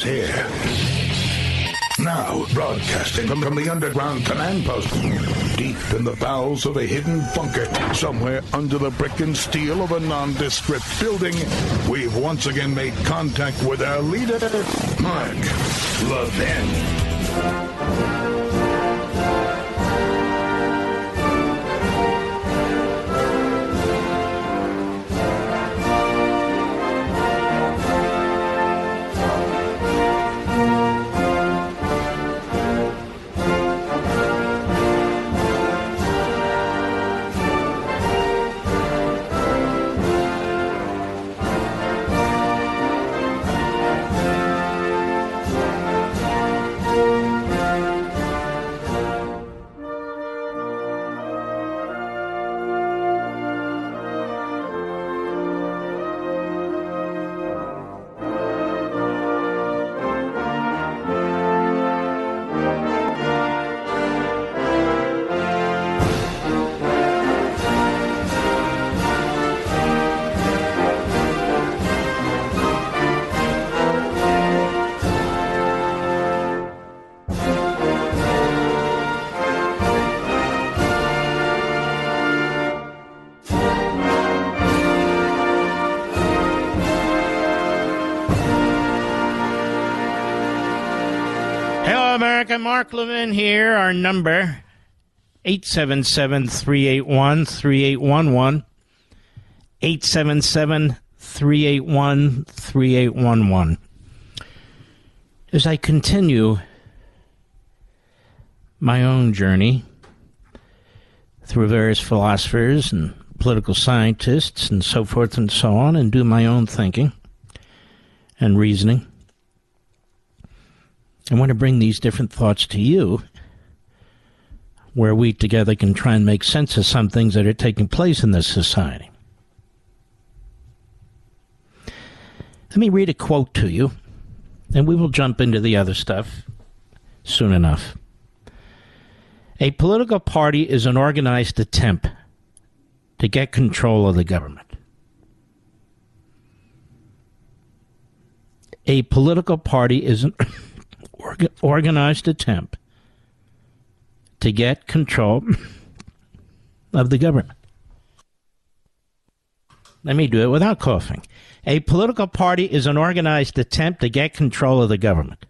here. Now, broadcasting from the underground command post, deep in the bowels of a hidden bunker, somewhere under the brick and steel of a nondescript building, we've once again made contact with our leader, Mark Levin. America, Mark Levin here. Our number, 877-381-3811. 877-381-3811. As I continue my own journey through various philosophers and political scientists and so forth and so on, and do my own thinking and reasoning, I want to bring these different thoughts to you, where we together can try and make sense of some things that are taking place in this society. Let me read a quote to you, and we will jump into the other stuff soon enough. A political party is an organized attempt to get control of the government. A political party is an organized attempt to get control of the government. Let me do it without coughing. A political party is an organized attempt to get control of the government.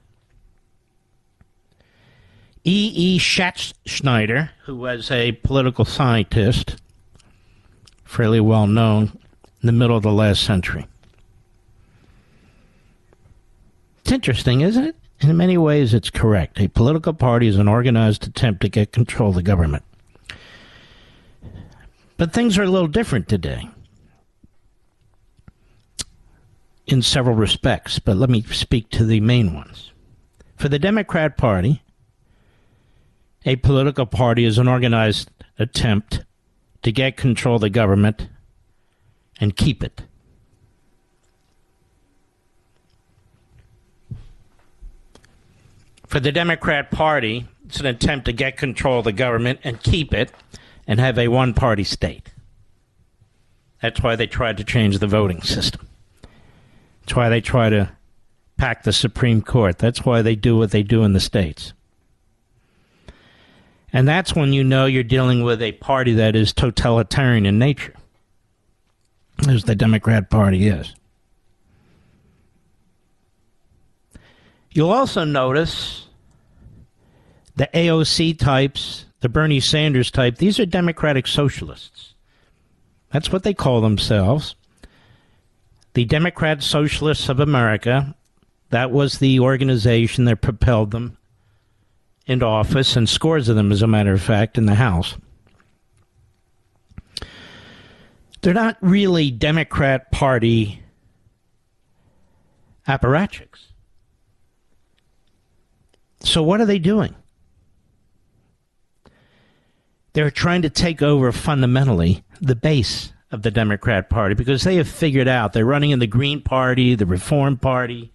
E. Schatzschneider, who was a political scientist, fairly well known in the middle of the last century. It's interesting, isn't it? In many ways, it's correct. A political party is an organized attempt to get control of the government. But things are a little different today in several respects, but let me speak to the main ones. For the Democrat Party, a political party is an organized attempt to get control of the government and keep it. For the Democrat Party, it's an attempt to get control of the government and keep it and have a one-party state. That's why they tried to change the voting system. That's why they try to pack the Supreme Court. That's why they do what they do in the states. And that's when you know you're dealing with a party that is totalitarian in nature, as the Democrat Party is. You'll also notice the AOC types, the Bernie Sanders type, these are democratic socialists. That's what they call themselves. The Democrat Socialists of America, that was the organization that propelled them into office, and scores of them, as a matter of fact, in the House. They're not really Democrat Party apparatchiks. So what are they doing? They're trying to take over fundamentally the base of the Democrat Party, because they have figured out they're running in the Green Party, the Reform Party,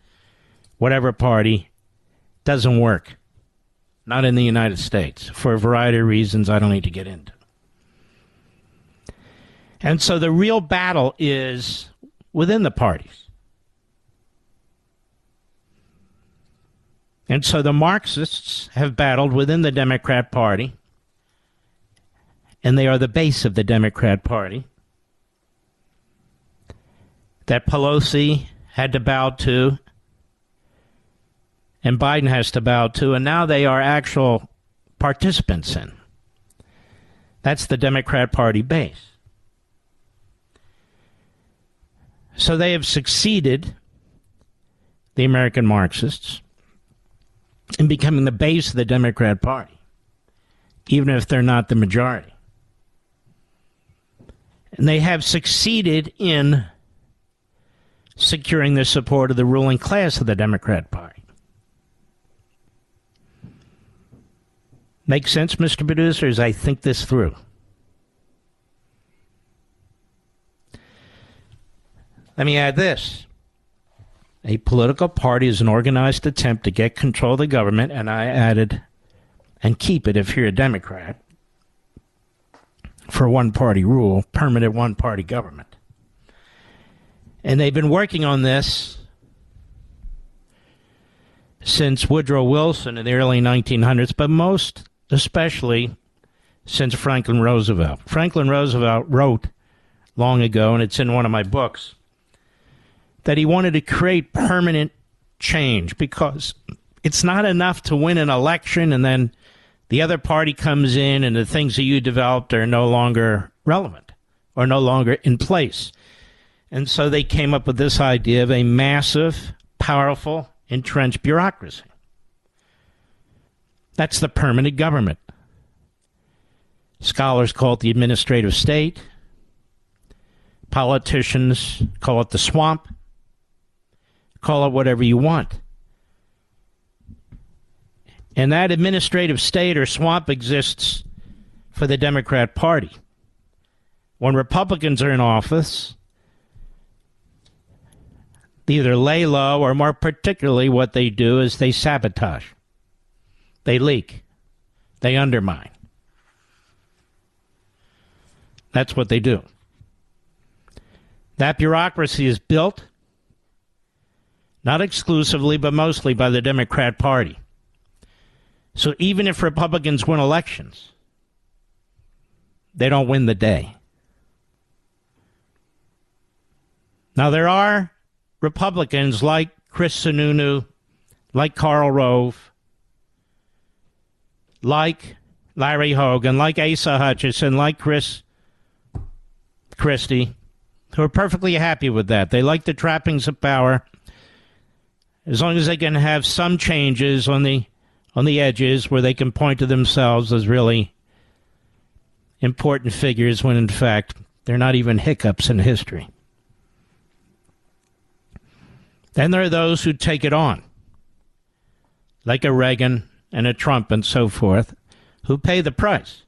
whatever party, doesn't work. Not in the United States, for a variety of reasons I don't need to get into. And so the real battle is within the parties. And so the Marxists have battled within the Democrat Party, and they are the base of the Democrat Party, that Pelosi had to bow to, and Biden has to bow to, and now they are actual participants in. That's the Democrat Party base. So they have succeeded, the American Marxists, in becoming the base of the Democrat Party, even if they're not the majority. And they have succeeded in securing the support of the ruling class of the Democrat Party. Make sense, Mr. Producer, as I think this through? Let me add this. A political party is an organized attempt to get control of the government, and I added, and keep it if you're a Democrat, for one-party rule, permanent one-party government. And they've been working on this since Woodrow Wilson in the early 1900s, but most especially since Franklin Roosevelt. Franklin Roosevelt wrote long ago, and it's in one of my books, that he wanted to create permanent change because it's not enough to win an election and then the other party comes in and the things that you developed are no longer relevant or no longer in place. And so they came up with this idea of a massive, powerful, entrenched bureaucracy. That's the permanent government. Scholars call it the administrative state. Politicians call it the swamp. Call it whatever you want. And that administrative state or swamp exists for the Democrat Party. When Republicans are in office, they either lay low or more particularly what they do is they sabotage. They leak. They undermine. That's what they do. That bureaucracy is built not exclusively, but mostly by the Democrat Party. So even if Republicans win elections, they don't win the day. Now, there are Republicans like Chris Sununu, like Karl Rove, like Larry Hogan, like Asa Hutchinson, like Chris Christie, who are perfectly happy with that. They like the trappings of power, as long as they can have some changes on the edges where they can point to themselves as really important figures when, in fact, they're not even hiccups in history. Then there are those who take it on, like a Reagan and a Trump and so forth, who pay the price.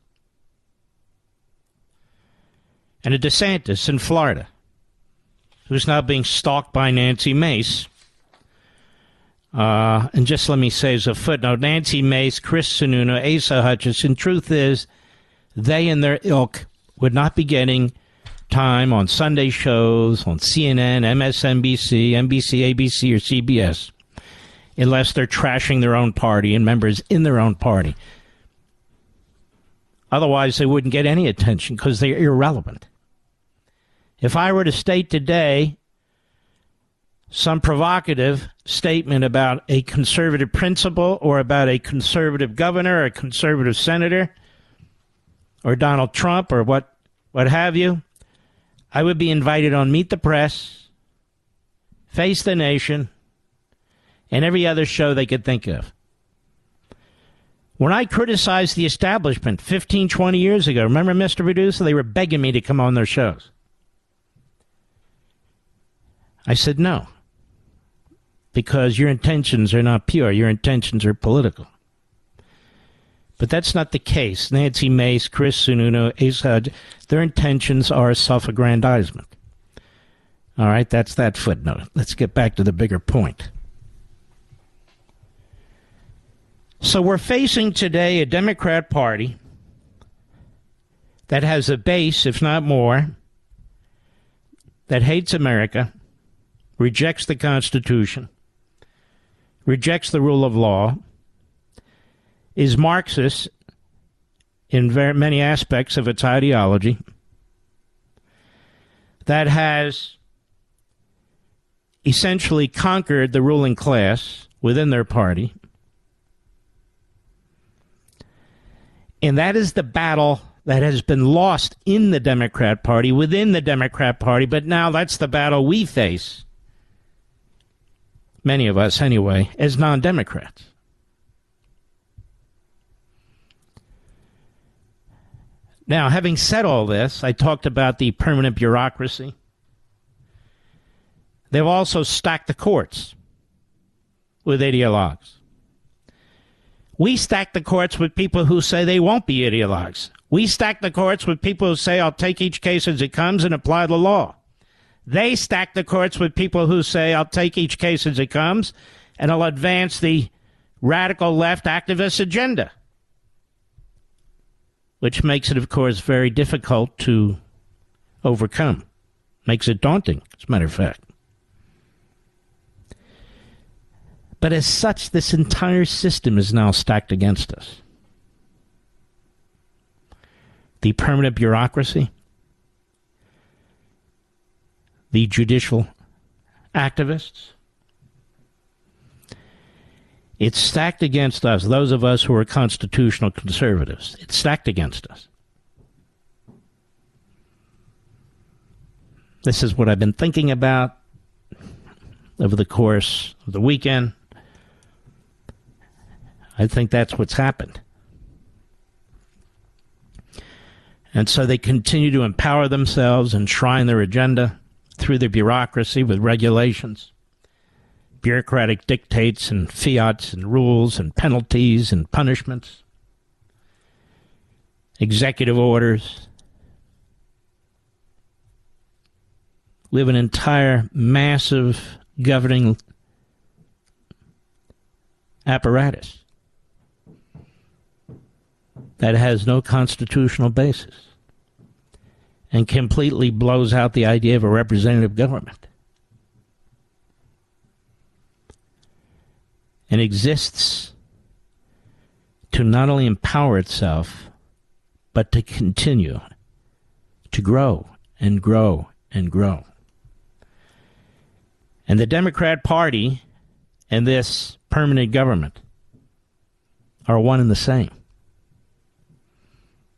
And a DeSantis in Florida, who's now being stalked by Nancy Mace. And just let me say as a footnote, Nancy Mace, Chris Sununu, Asa Hutchinson, truth is, they and their ilk would not be getting time on Sunday shows, on CNN, MSNBC, NBC, ABC, or CBS, unless they're trashing their own party and members in their own party. Otherwise, they wouldn't get any attention because they're irrelevant. If I were to state today some provocative statement about a conservative principal or about a conservative governor or a conservative senator or Donald Trump or what have you, I would be invited on Meet the Press, Face the Nation, and every other show they could think of. When I criticized the establishment 15, 20 years ago, remember, Mr. Producer, they were begging me to come on their shows. I said no, because your intentions are not pure. Your intentions are political. But that's not the case. Nancy Mace, Chris Sununu, Asa, their intentions are self-aggrandizement. All right, that's that footnote. Let's get back to the bigger point. So we're facing today a Democrat Party that has a base, if not more, that hates America, rejects the Constitution, rejects the rule of law, is Marxist in very many aspects of its ideology, that has essentially conquered the ruling class within their party. And that is the battle that has been lost in the Democrat Party, within the Democrat Party, but now that's the battle we face, many of us anyway, as non-Democrats. Now, having said all this, I talked about the permanent bureaucracy. They've also stacked the courts with ideologues. We stack the courts with people who say they won't be ideologues. We stack the courts with people who say, I'll take each case as it comes and apply the law. They stack the courts with people who say, I'll take each case as it comes and I'll advance the radical left activist agenda, which makes it, of course, very difficult to overcome. Makes it daunting, as a matter of fact. But as such, this entire system is now stacked against us. The permanent bureaucracy, the judicial activists, it's stacked against us, those of us who are constitutional conservatives. It's stacked against us. This is what I've been thinking about over the course of the weekend. I think that's what's happened. And so they continue to empower themselves and enshrine their agenda through their bureaucracy with regulations, bureaucratic dictates and fiats and rules and penalties and punishments, executive orders. We have an entire massive governing apparatus that has no constitutional basis and completely blows out the idea of a representative government and exists to not only empower itself, but to continue to grow and grow and grow. And the Democrat Party and this permanent government are one and the same,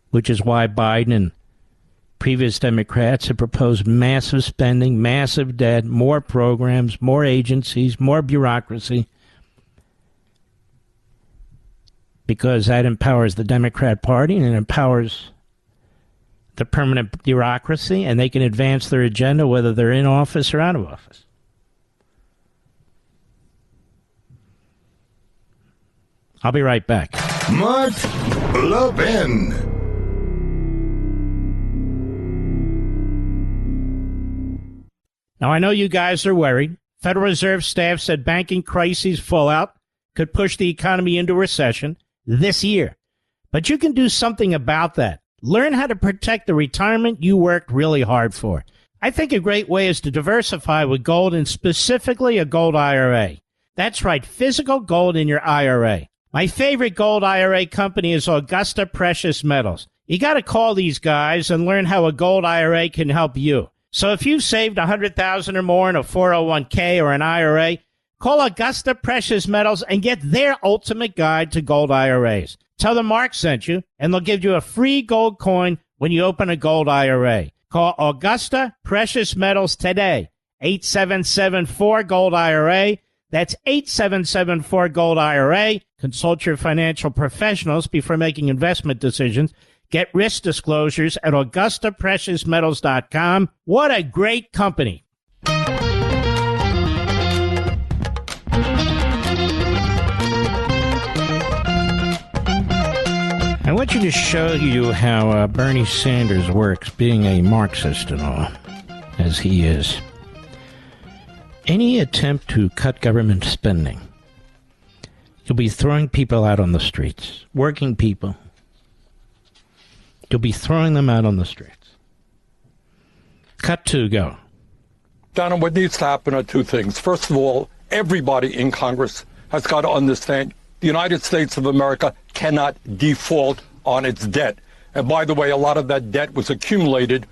which is why Biden and previous Democrats have proposed massive spending, massive debt, more programs, more agencies, more bureaucracy, because that empowers the Democrat Party and it empowers the permanent bureaucracy, and they can advance their agenda whether they're in office or out of office. I'll be right back. Mark Levin. Now, I know you guys are worried. Federal Reserve staff said banking crises fallout could push the economy into recession this year. But you can do something about that. Learn how to protect the retirement you worked really hard for. I think a great way is to diversify with gold, and specifically a gold IRA. That's right, physical gold in your IRA. My favorite gold IRA company is Augusta Precious Metals. You got to call these guys and learn how a gold IRA can help you. So if you've saved $100,000 or more in a 401k or an IRA, call Augusta Precious Metals and get their ultimate guide to gold IRAs. Tell them Mark sent you, and they'll give you a free gold coin when you open a gold IRA. Call Augusta Precious Metals today, 8774-GOLD-IRA. That's 8774-GOLD-IRA. Consult your financial professionals before making investment decisions. Get risk disclosures at AugustaPreciousMetals.com. What a great company. I want you to show you how Bernie Sanders works, being a Marxist and all, as he is. Any attempt to cut government spending, you'll be throwing people out on the streets, working people. You'll be throwing them out on the streets. Cut to, go. Donna, what needs to happen are two things. First of all, everybody in Congress has got to understand the United States of America cannot default on its debt. And by the way, a lot of that debt was accumulated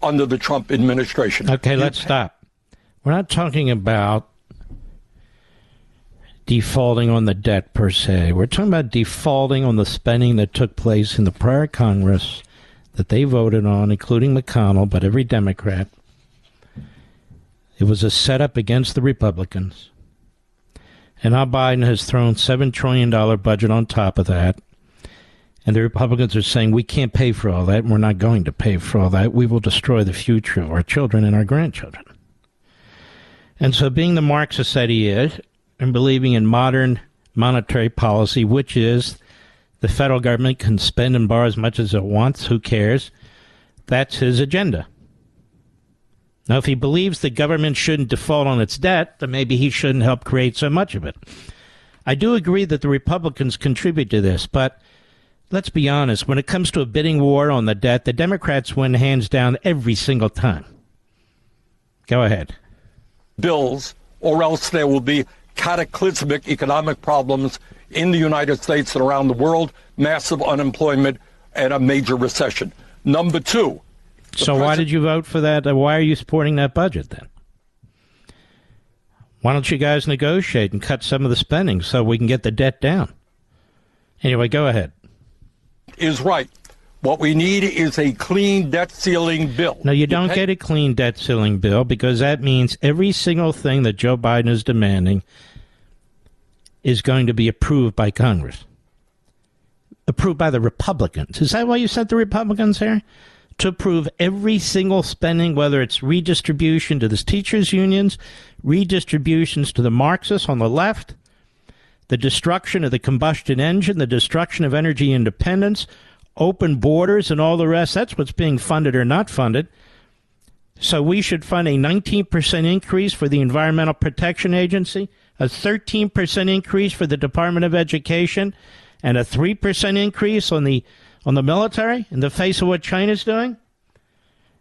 under the Trump administration. Okay, let's stop. We're not talking about defaulting on the debt per se. We're talking about defaulting on the spending that took place in the prior Congress that they voted on, including McConnell, but every Democrat. It was a setup against the Republicans. And now Biden has thrown $7 trillion budget on top of that. And the Republicans are saying, we can't pay for all that, and we're not going to pay for all that. We will destroy the future of our children and our grandchildren. And so being the Marxist that he is, and believing in modern monetary policy, which is the federal government can spend and borrow as much as it wants, who cares, that's his agenda. Now, if he believes the government shouldn't default on its debt, then maybe he shouldn't help create so much of it. I do agree that the Republicans contribute to this, but let's be honest, when it comes to a bidding war on the debt, the Democrats win hands down every single time. Go ahead. Bills, or else there will be cataclysmic economic problems in the United States and around the world, massive unemployment, and a major recession. Number two. So why did you vote for that? Why are you supporting that budget then? Why don't you guys negotiate and cut some of the spending so we can get the debt down? Anyway, go ahead. Is right. What we need is a clean debt ceiling bill. No, you don't get a clean debt ceiling bill because that means every single thing that Joe Biden is demanding is going to be approved by Congress. Approved by the Republicans. Is that why you sent the Republicans here? To approve every single spending, whether it's redistribution to the teachers' unions, redistributions to the Marxists on the left, the destruction of the combustion engine, the destruction of energy independence, open borders, and all the rest. That's what's being funded or not funded. So we should fund a 19% increase for the Environmental Protection Agency, a 13% increase for the Department of Education, and a 3% increase on the military in the face of what China's doing.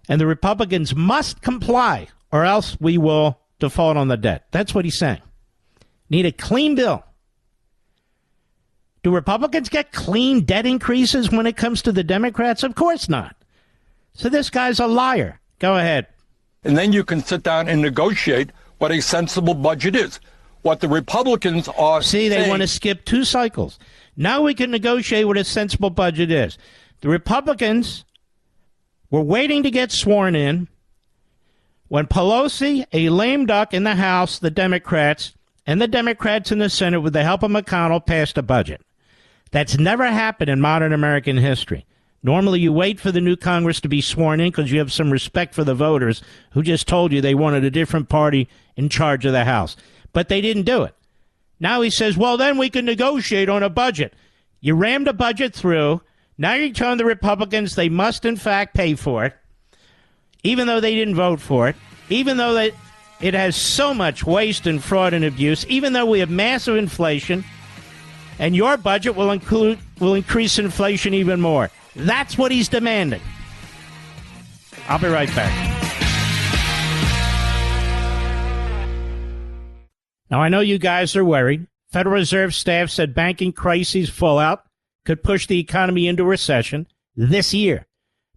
And the Republicans must comply or else we will default on the debt. That's what he's saying. Need a clean bill. Do Republicans get clean debt increases when it comes to the Democrats? Of course not. So this guy's a liar. Go ahead. And then you can sit down and negotiate what a sensible budget is. What the Republicans are saying. They want to skip 2 cycles. Now we can negotiate what a sensible budget is. The Republicans were waiting to get sworn in when Pelosi, a lame duck in the House, the Democrats, and the Democrats in the Senate, with the help of McConnell, passed a budget. That's never happened in modern American history. Normally you wait for the new Congress to be sworn in because you have some respect for the voters who just told you they wanted a different party in charge of the House. But they didn't do it. Now he says, well, then we can negotiate on a budget. You rammed a budget through. Now you're telling the Republicans they must, in fact, pay for it, even though they didn't vote for it, even though it has so much waste and fraud and abuse, even though we have massive inflation, and your budget will increase inflation even more. That's what he's demanding. I'll be right back. Now, I know you guys are worried. Federal Reserve staff said banking crises fallout could push the economy into recession this year.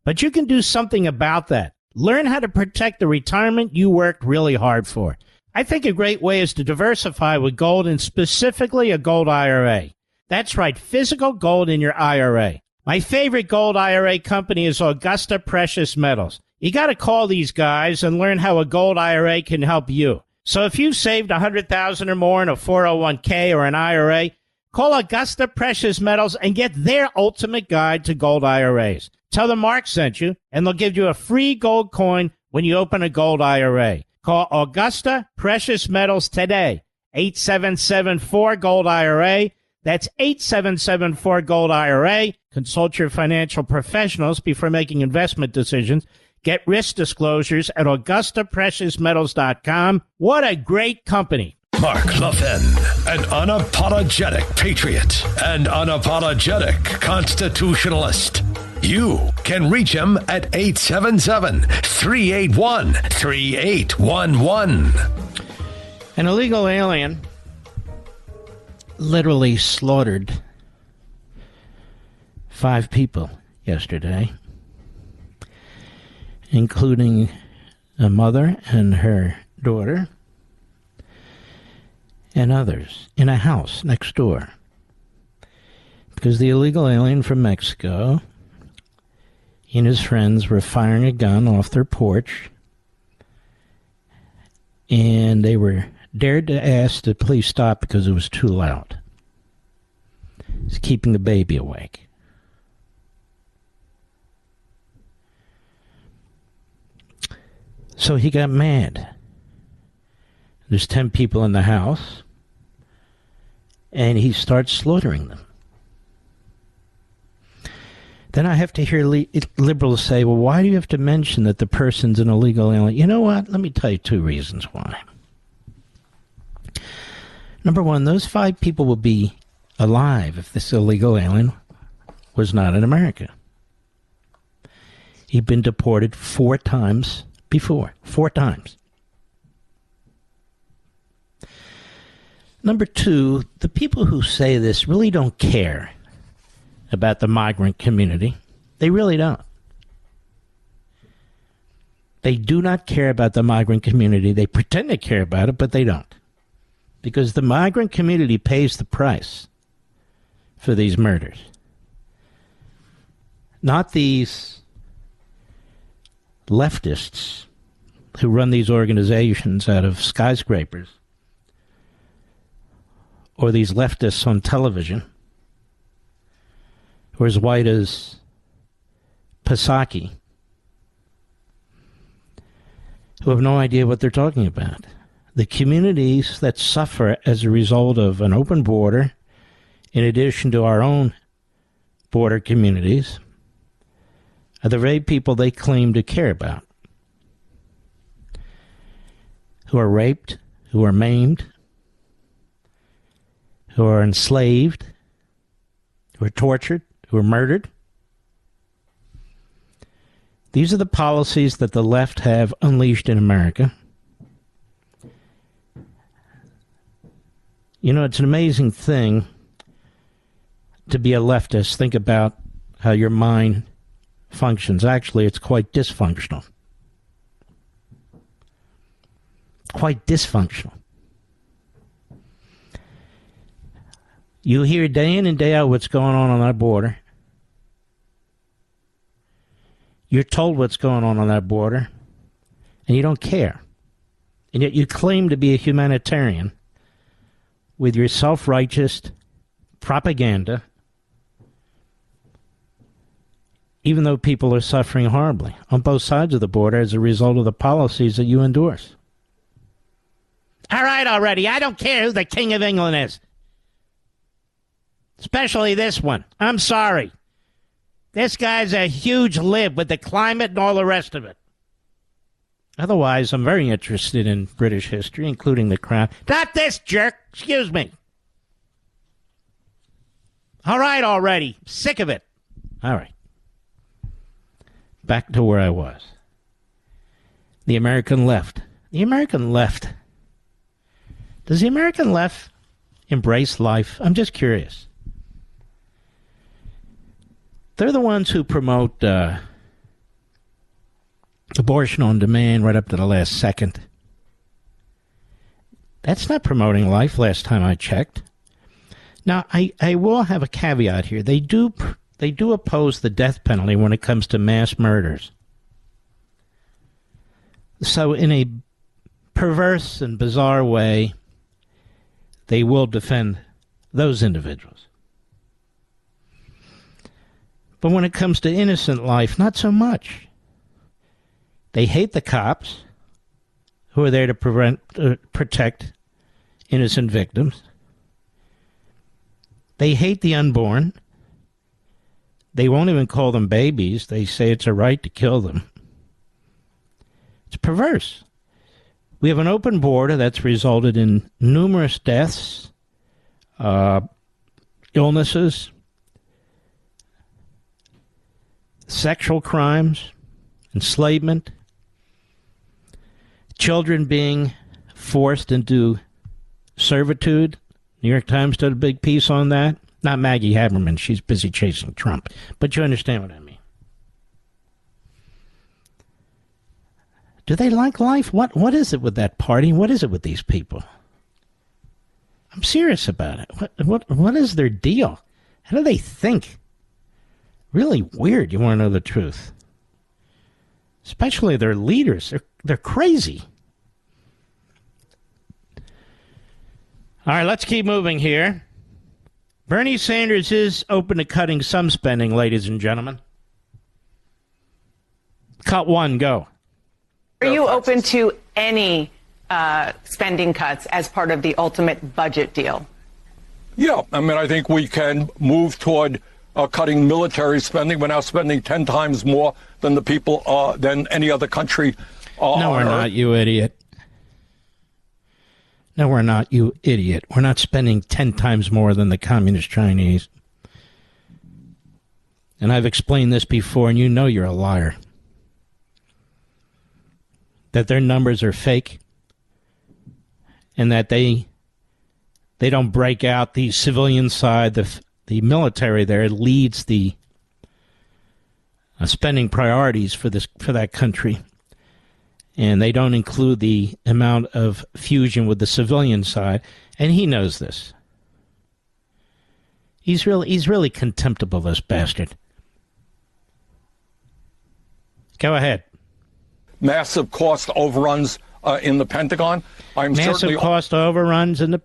But you can do something about that. Learn how to protect the retirement you worked really hard for. I think a great way is to diversify with gold, and specifically a gold IRA. That's right, physical gold in your IRA. My favorite gold IRA company is Augusta Precious Metals. You got to call these guys and learn how a gold IRA can help you. So if you've saved $100,000 or more in a 401k or an IRA, call Augusta Precious Metals and get their ultimate guide to gold IRAs. Tell them Mark sent you, and they'll give you a free gold coin when you open a gold IRA. Call Augusta Precious Metals today, 877-4-GOLD-IRA. That's 877-4-GOLD-IRA. Consult your financial professionals before making investment decisions. Get risk disclosures at AugustaPreciousMetals.com. What a great company. Mark Levin, an unapologetic patriot and unapologetic constitutionalist. You can reach him at 877-381-3811. An illegal alien literally slaughtered 5 people yesterday, including a mother and her daughter and others in a house next door. Because the illegal alien from Mexico and his friends were firing a gun off their porch, and they were dared to ask the police stop because it was too loud. It's keeping the baby awake. So he got mad. There's 10 people in the house, and he starts slaughtering them. Then I have to hear liberals say, well, why do you have to mention that the person's an illegal alien? You know what? Let me tell you 2 reasons why. Number one, those 5 people would be alive if this illegal alien was not in America. He'd been deported 4 times before. 4 times. Number 2, the people who say this really don't care about the migrant community. They really don't. They do not care about the migrant community. They pretend to care about it, but they don't. Because the migrant community pays the price for these murders. Not these leftists who run these organizations out of skyscrapers, or these leftists on television, who are as white as Pasaki, who have no idea what they're talking about. The communities that suffer as a result of an open border, in addition to our own border communities, are the very people they claim to care about. Who are raped, who are maimed, who are enslaved, who are tortured, who are murdered. These are the policies that the left have unleashed in America. You know, it's an amazing thing to be a leftist. Think about how your mind functions. Actually, it's quite dysfunctional. Quite dysfunctional. You hear day in and day out what's going on that border. You're told what's going on that border, and you don't care. And yet you claim to be a humanitarian with your self-righteous propaganda, even though people are suffering horribly on both sides of the border as a result of the policies that you endorse. All right, already. I don't care who the King of England is. Especially this one. I'm sorry. This guy's a huge lib with the climate and all the rest of it. Otherwise, I'm very interested in British history, including the Crown. Not this jerk. Excuse me. All right, already. Sick of it. All right. Back to where I was. The American left. The American left. Does the American left embrace life? I'm just curious. They're the ones who promote abortion on demand right up to the last second. That's not promoting life last time I checked. Now, I will have a caveat here. They do oppose the death penalty when it comes to mass murders. So in a perverse and bizarre way, they will defend those individuals. But when it comes to innocent life, not so much. They hate the cops who are there to protect innocent victims. They hate the unborn. They won't even call them babies. They say it's a right to kill them. It's perverse. We have an open border that's resulted in numerous deaths, illnesses, sexual crimes, enslavement, children being forced into servitude, New York Times did a big piece on that. Not Maggie Haberman. She's busy chasing Trump. But you understand what I mean. Do they like life? What is it with that party? What is it with these people? I'm serious about it. What is their deal? How do they think? Really weird. You want to know the truth? Especially their leaders. They're crazy. All right, let's keep moving here. Bernie Sanders is open to cutting some spending, ladies and gentlemen. Cut one, go. Are you open to any spending cuts as part of the ultimate budget deal? Yeah, I mean, I think we can move toward cutting military spending. We're now spending 10 times more than the people, than any other country. No, we're not, you idiot. No, we're not, you idiot. We're not spending 10 times more than the communist Chinese. And I've explained this before, and you know you're a liar. That their numbers are fake, and that they don't break out the civilian side. The military there leads the spending priorities for that country, and they don't include the amount of fusion with the civilian side. And he knows this. He's really contemptible, this bastard. Go ahead. Massive cost overruns in the Pentagon. Massive cost overruns in the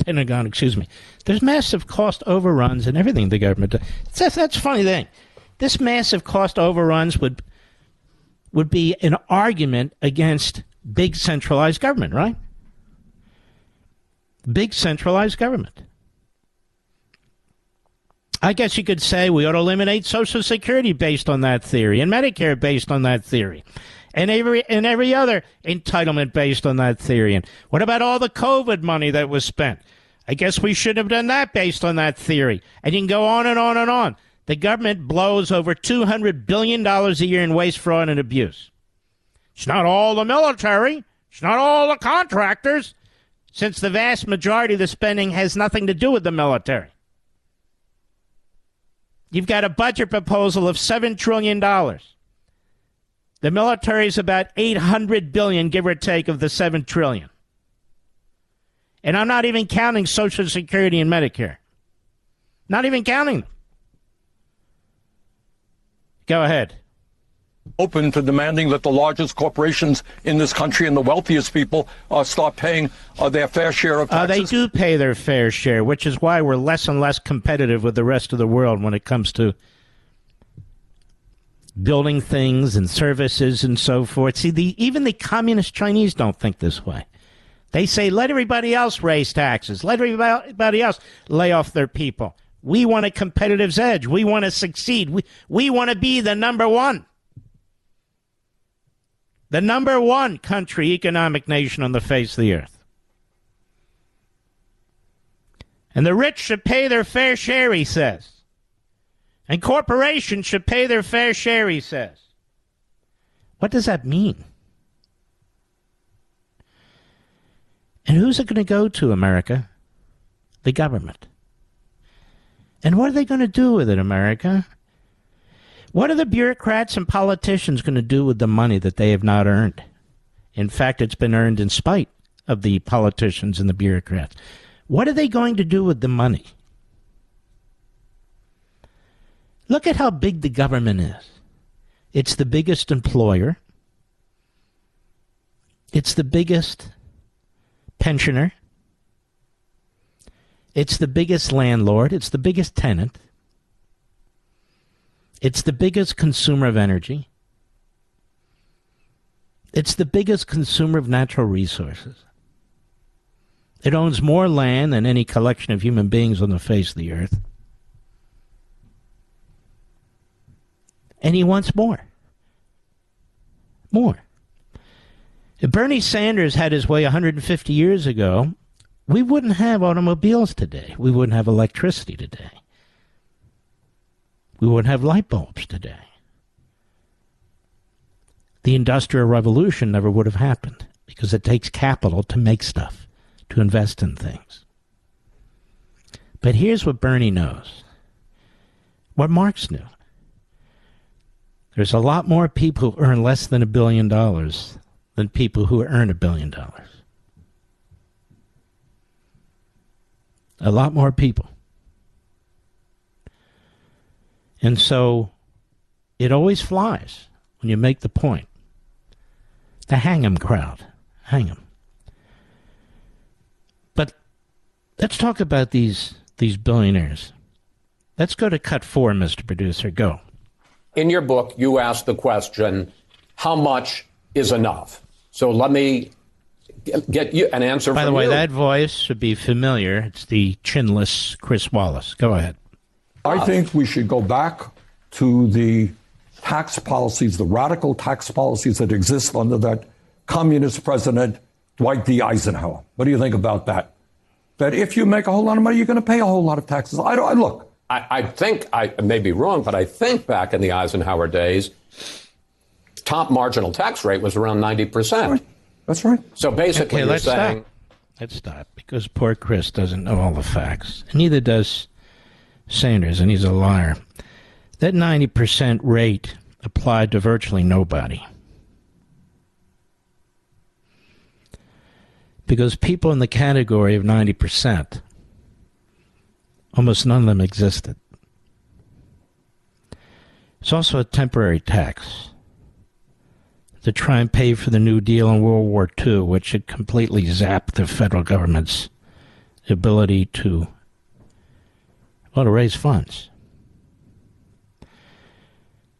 Pentagon, excuse me. There's massive cost overruns in everything the government does. That's a funny thing. This massive cost overruns would be an argument against big centralized government, right? Big centralized government. I guess you could say we ought to eliminate Social Security based on that theory, and Medicare based on that theory, and every other entitlement based on that theory. And what about all the COVID money that was spent? I guess we should have done that based on that theory. And you can go on and on and on. The government blows over $200 billion a year in waste, fraud, and abuse. It's not all the military. It's not all the contractors, since the vast majority of the spending has nothing to do with the military. You've got a budget proposal of $7 trillion. The military is about $800 billion, give or take, of the $7 trillion. And I'm not even counting Social Security and Medicare. Not even counting them. Go ahead. Open to demanding that the largest corporations in this country and the wealthiest people start paying their fair share of taxes. They do pay their fair share, which is why we're less and less competitive with the rest of the world when it comes to building things and services and so forth. See, even the communist Chinese don't think this way. They say, let everybody else raise taxes. Let everybody else lay off their people. We want a competitive edge. We want to succeed. We want to be the number one. The number one country, economic nation on the face of the earth. And the rich should pay their fair share, he says. And corporations should pay their fair share, he says. What does that mean? And who's it going to go to, America? The government. And what are they going to do with it, America? What are the bureaucrats and politicians going to do with the money that they have not earned? In fact, it's been earned in spite of the politicians and the bureaucrats. What are they going to do with the money? Look at how big the government is. It's the biggest employer. It's the biggest pensioner. It's the biggest landlord. It's the biggest tenant. It's the biggest consumer of energy. It's the biggest consumer of natural resources. It owns more land than any collection of human beings on the face of the earth. And he wants more. More. If Bernie Sanders had his way 150 years ago, we wouldn't have automobiles today. We wouldn't have electricity today. We wouldn't have light bulbs today. The Industrial Revolution never would have happened because it takes capital to make stuff, to invest in things. But here's what Bernie knows. What Marx knew. There's a lot more people who earn less than $1 billion than people who earn $1 billion. A lot more people. And so it always flies when you make the point. The hang 'em crowd. Hang 'em. But let's talk about these billionaires. Let's go to cut 4, Mr. Producer. Go. In your book, you ask the question, how much is enough? So let me get you an answer from you. By the way, that voice should be familiar. It's the chinless Chris Wallace. Go ahead. I think we should go back to the tax policies, the radical tax policies that exist under that communist president, Dwight D. Eisenhower. What do you think about that? That if you make a whole lot of money, you're going to pay a whole lot of taxes. I think I may be wrong, but I think back in the Eisenhower days, top marginal tax rate was around 90%. That's right. So basically, okay, you're saying... Let's stop, because poor Chris doesn't know all the facts. And neither does Sanders, and he's a liar. That 90% rate applied to virtually nobody. Because people in the category of 90%, almost none of them existed. It's also a temporary tax to try and pay for the New Deal in World War II, which had completely zapped the federal government's ability to raise funds.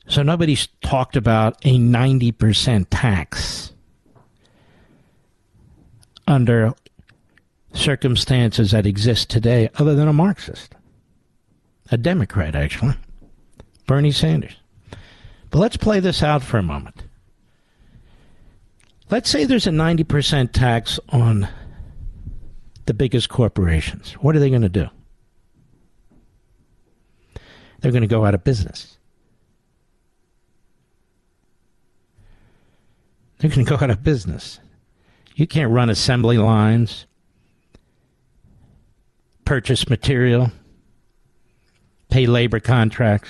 So nobody's talked about a 90% tax under circumstances that exist today other than a Marxist. A Democrat, actually. Bernie Sanders. But let's play this out for a moment. Let's say there's a 90% tax on the biggest corporations. What are they going to do? They're going to go out of business. They're going to go out of business. You can't run assembly lines, purchase material, pay labor contracts,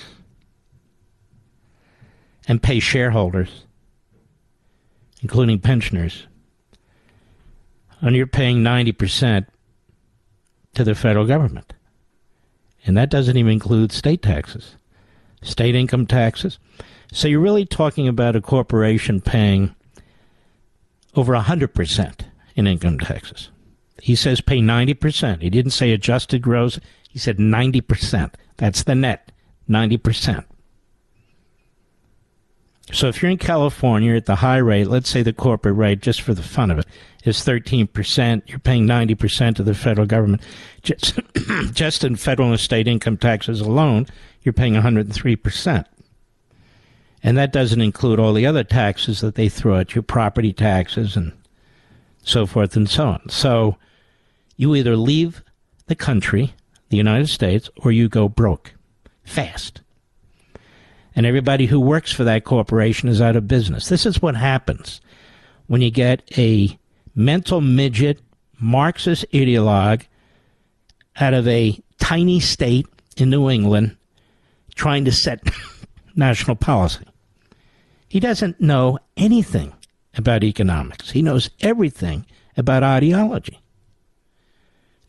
and pay shareholders, including pensioners. And you're paying 90% to the federal government. And that doesn't even include state taxes, state income taxes. So you're really talking about a corporation paying over 100% in income taxes. He says pay 90%. He didn't say adjusted gross. He said 90%. That's the net, 90%. So if you're in California at the high rate, let's say the corporate rate, just for the fun of it, is 13%. You're paying 90% to the federal government. Just in federal and state income taxes alone, you're paying 103%. And that doesn't include all the other taxes that they throw at you, property taxes and so forth and so on. So you either leave the country, the United States, or you go broke fast. And everybody who works for that corporation is out of business. This is what happens when you get a mental midget, Marxist ideologue out of a tiny state in New England trying to set national policy. He doesn't know anything about economics. He knows everything about ideology.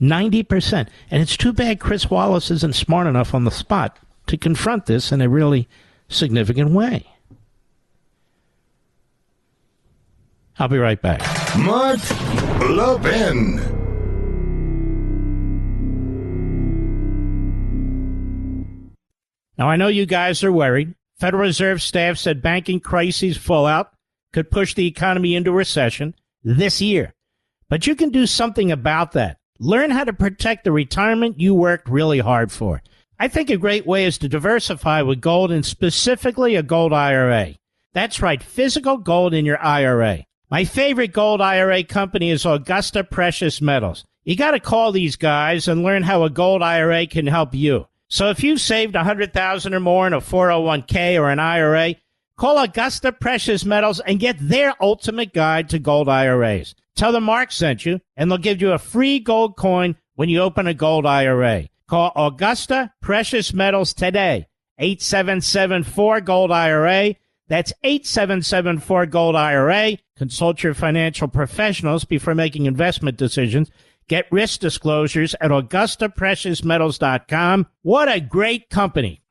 90%. And it's too bad Chris Wallace isn't smart enough on the spot to confront this in a really significant way. I'll be right back. Mark Levin. Now, I know you guys are worried. Federal Reserve staff said banking crises fallout could push the economy into recession this year. But you can do something about that. Learn how to protect the retirement you worked really hard for. I think a great way is to diversify with gold, and specifically a gold IRA. That's right, physical gold in your IRA. My favorite gold IRA company is Augusta Precious Metals. You got to call these guys and learn how a gold IRA can help you. So if you've saved $100,000 or more in a 401k or an IRA, call Augusta Precious Metals and get their ultimate guide to gold IRAs. Tell them Mark sent you, and they'll give you a free gold coin when you open a gold IRA. Call Augusta Precious Metals today. 8774-GOLD-IRA. That's 8774-GOLD-IRA. Consult your financial professionals before making investment decisions. Get risk disclosures at AugustaPreciousMetals.com. What a great company.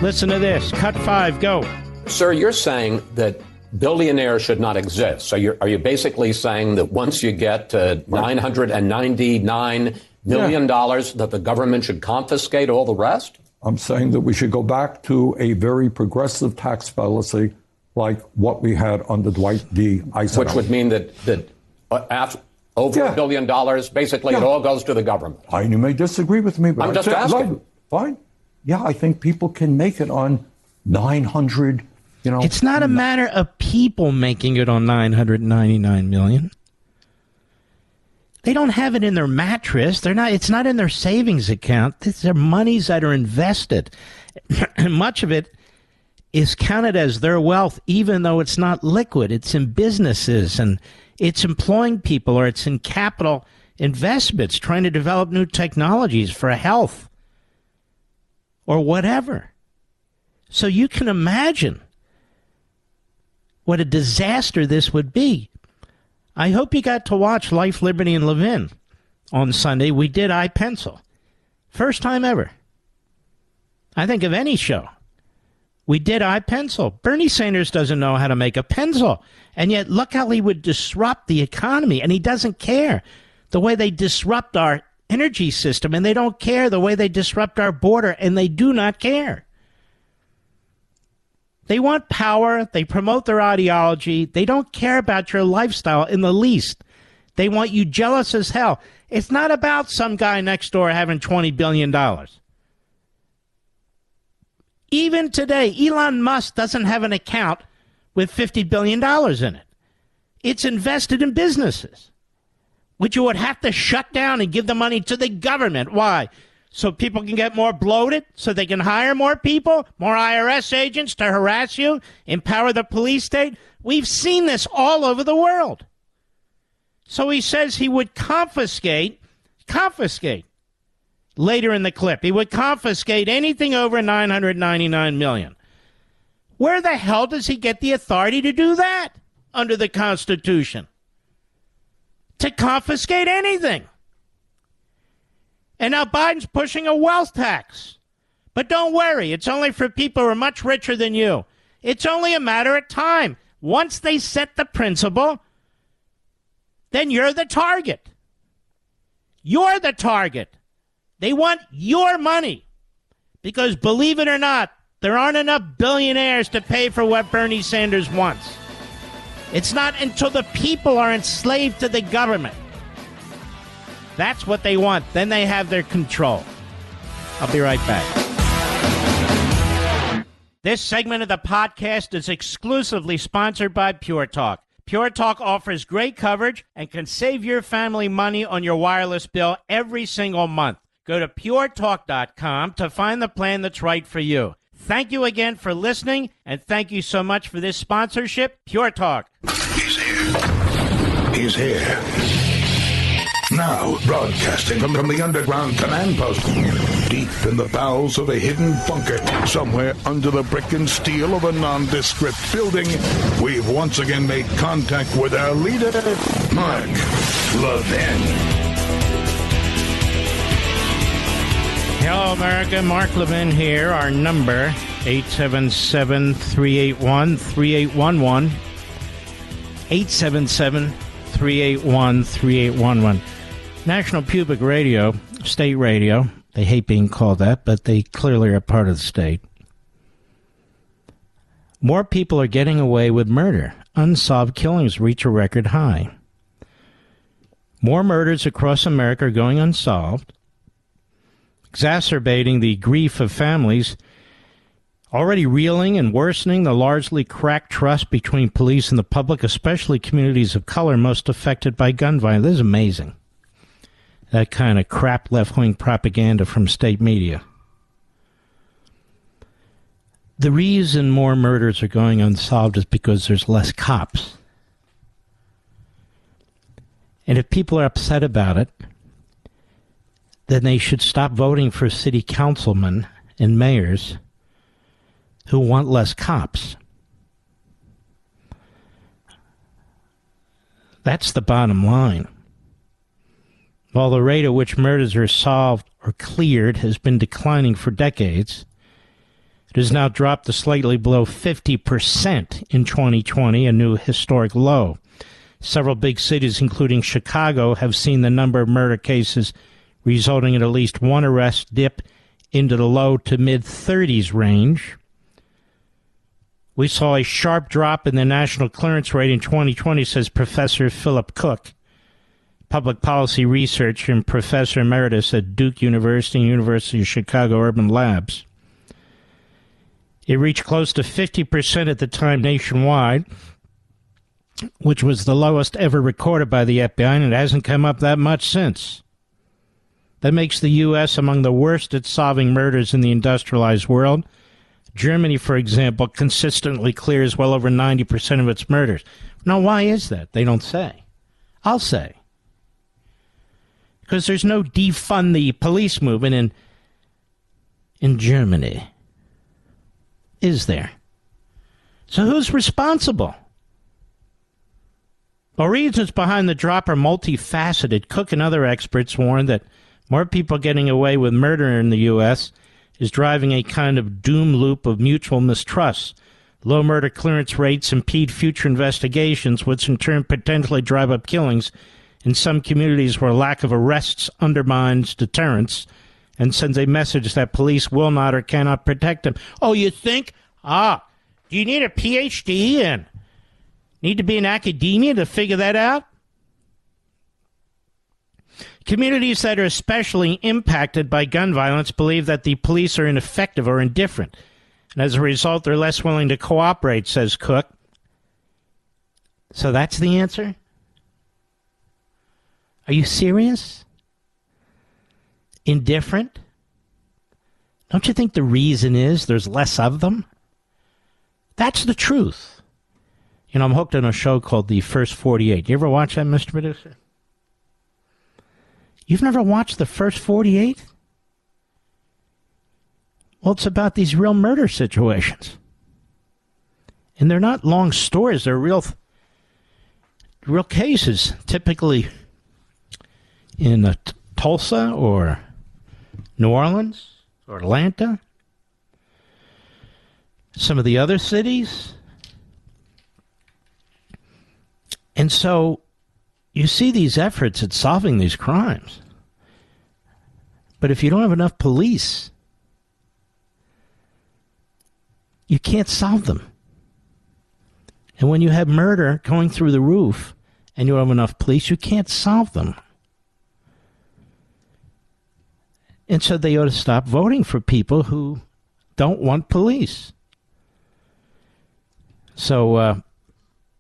Listen to this. Cut 5, go. Sir, you're saying that billionaires should not exist. So are you basically saying that once you get to $999 million that the government should confiscate all the rest? I'm saying that we should go back to a very progressive tax policy like what we had under Dwight D. Eisenhower. Which would mean that after over $1 billion, basically it all goes to the government. You may disagree with me, but I'm just asking. Fine. Yeah, I think people can make it on 900. It's not a matter of people making it on 999 million. They don't have it in their mattress. It's not in their savings account. These are monies that are invested. And much of it is counted as their wealth, even though it's not liquid. It's in businesses and it's employing people, or it's in capital investments, trying to develop new technologies for health or whatever. So you can imagine what a disaster this would be. I hope you got to watch Life, Liberty, and Levin on Sunday. We did iPencil. First time ever, I think, of any show. We did iPencil. Bernie Sanders doesn't know how to make a pencil. And yet, look how he would disrupt the economy. And he doesn't care the way they disrupt our energy system. And they don't care the way they disrupt our border. And they do not care. They want power. They promote their ideology. They don't care about your lifestyle in the least. They want you jealous as hell. It's not about some guy next door having $20 billion. Even today, Elon Musk doesn't have an account with $50 billion in it. It's invested in businesses, which you would have to shut down and give the money to the government. Why? So people can get more bloated, so they can hire more people, more IRS agents to harass you, empower the police state. We've seen this all over the world. So he says he would confiscate, later in the clip, he would confiscate anything over $999 million. Where the hell does he get the authority to do that under the Constitution? To confiscate anything. And now Biden's pushing a wealth tax. But don't worry, it's only for people who are much richer than you. It's only a matter of time. Once they set the principle, then you're the target. You're the target. They want your money. Because believe it or not, there aren't enough billionaires to pay for what Bernie Sanders wants. It's not until the people are enslaved to the government. That's what they want. Then they have their control. I'll be right back. This segment of the podcast is exclusively sponsored by Pure Talk. Pure Talk offers great coverage and can save your family money on your wireless bill every single month. Go to puretalk.com to find the plan that's right for you. Thank you again for listening, and thank you so much for this sponsorship, Pure Talk. He's here. He's here. Now, broadcasting from the underground command post, deep in the bowels of a hidden bunker, somewhere under the brick and steel of a nondescript building, we've once again made contact with our leader, Mark Levin. Hello, America. Mark Levin here. Our number, 877-381-3811. 877-381-3811. National Public Radio, state radio. They hate being called that, but they clearly are part of the state. More people are getting away with murder. Unsolved killings reach a record high. More murders across America are going unsolved, exacerbating the grief of families, already reeling and worsening the largely cracked trust between police and the public, especially communities of color most affected by gun violence. This is amazing. That kind of crap left-wing propaganda from state media. The reason more murders are going unsolved is because there's less cops. And if people are upset about it, then they should stop voting for city councilmen and mayors who want less cops. That's the bottom line. While the rate at which murders are solved or cleared has been declining for decades, it has now dropped to slightly below 50% in 2020, a new historic low. Several big cities, including Chicago, have seen the number of murder cases resulting in at least one arrest dip into the low to mid-30s range. We saw a sharp drop in the national clearance rate in 2020, says Professor Philip Cook, public policy researcher and professor emeritus at Duke University and University of Chicago Urban Labs. It reached close to 50% at the time nationwide, which was the lowest ever recorded by the FBI, and it hasn't come up that much since. That makes the U.S. among the worst at solving murders in the industrialized world. Germany, for example, consistently clears well over 90% of its murders. Now, why is that? They don't say. I'll say. Because there's no defund the police movement in Germany. Is there? So who's responsible? Well, reasons behind the drop are multifaceted. Cook and other experts warn that more people getting away with murder in the U.S. is driving a kind of doom loop of mutual mistrust. Low murder clearance rates impede future investigations, which in turn potentially drive up killings in some communities where lack of arrests undermines deterrence and sends a message that police will not or cannot protect them. Oh, you think? Do you need a PhD and need to be in academia to figure that out? Communities that are especially impacted by gun violence believe that the police are ineffective or indifferent, and as a result, they're less willing to cooperate, says Cook. So that's the answer? Are you serious? Indifferent? Don't you think the reason is there's less of them? That's the truth. You know, I'm hooked on a show called The First 48. You ever watch that, Mr. Producer? You've never watched The First 48? Well, it's about these real murder situations. And they're not long stories. They're real cases, typically in Tulsa or New Orleans or Atlanta, some of the other cities. And so you see these efforts at solving these crimes. But if you don't have enough police, you can't solve them. And when you have murder going through the roof and you don't have enough police, you can't solve them. And so they ought to stop voting for people who don't want police. So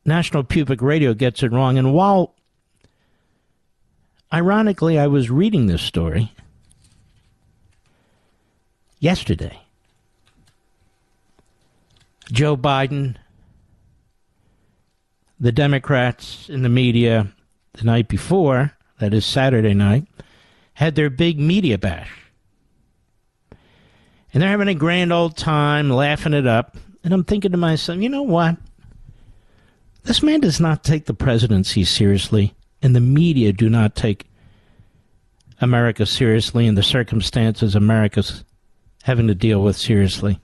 National Public Radio gets it wrong. And while, ironically, I was reading this story yesterday, Joe Biden, the Democrats in the media the night before, that is Saturday night, had their big media bash. And they're having a grand old time, laughing it up. And I'm thinking to myself, you know what? This man does not take the presidency seriously, and the media do not take America seriously and the circumstances America's having to deal with seriously.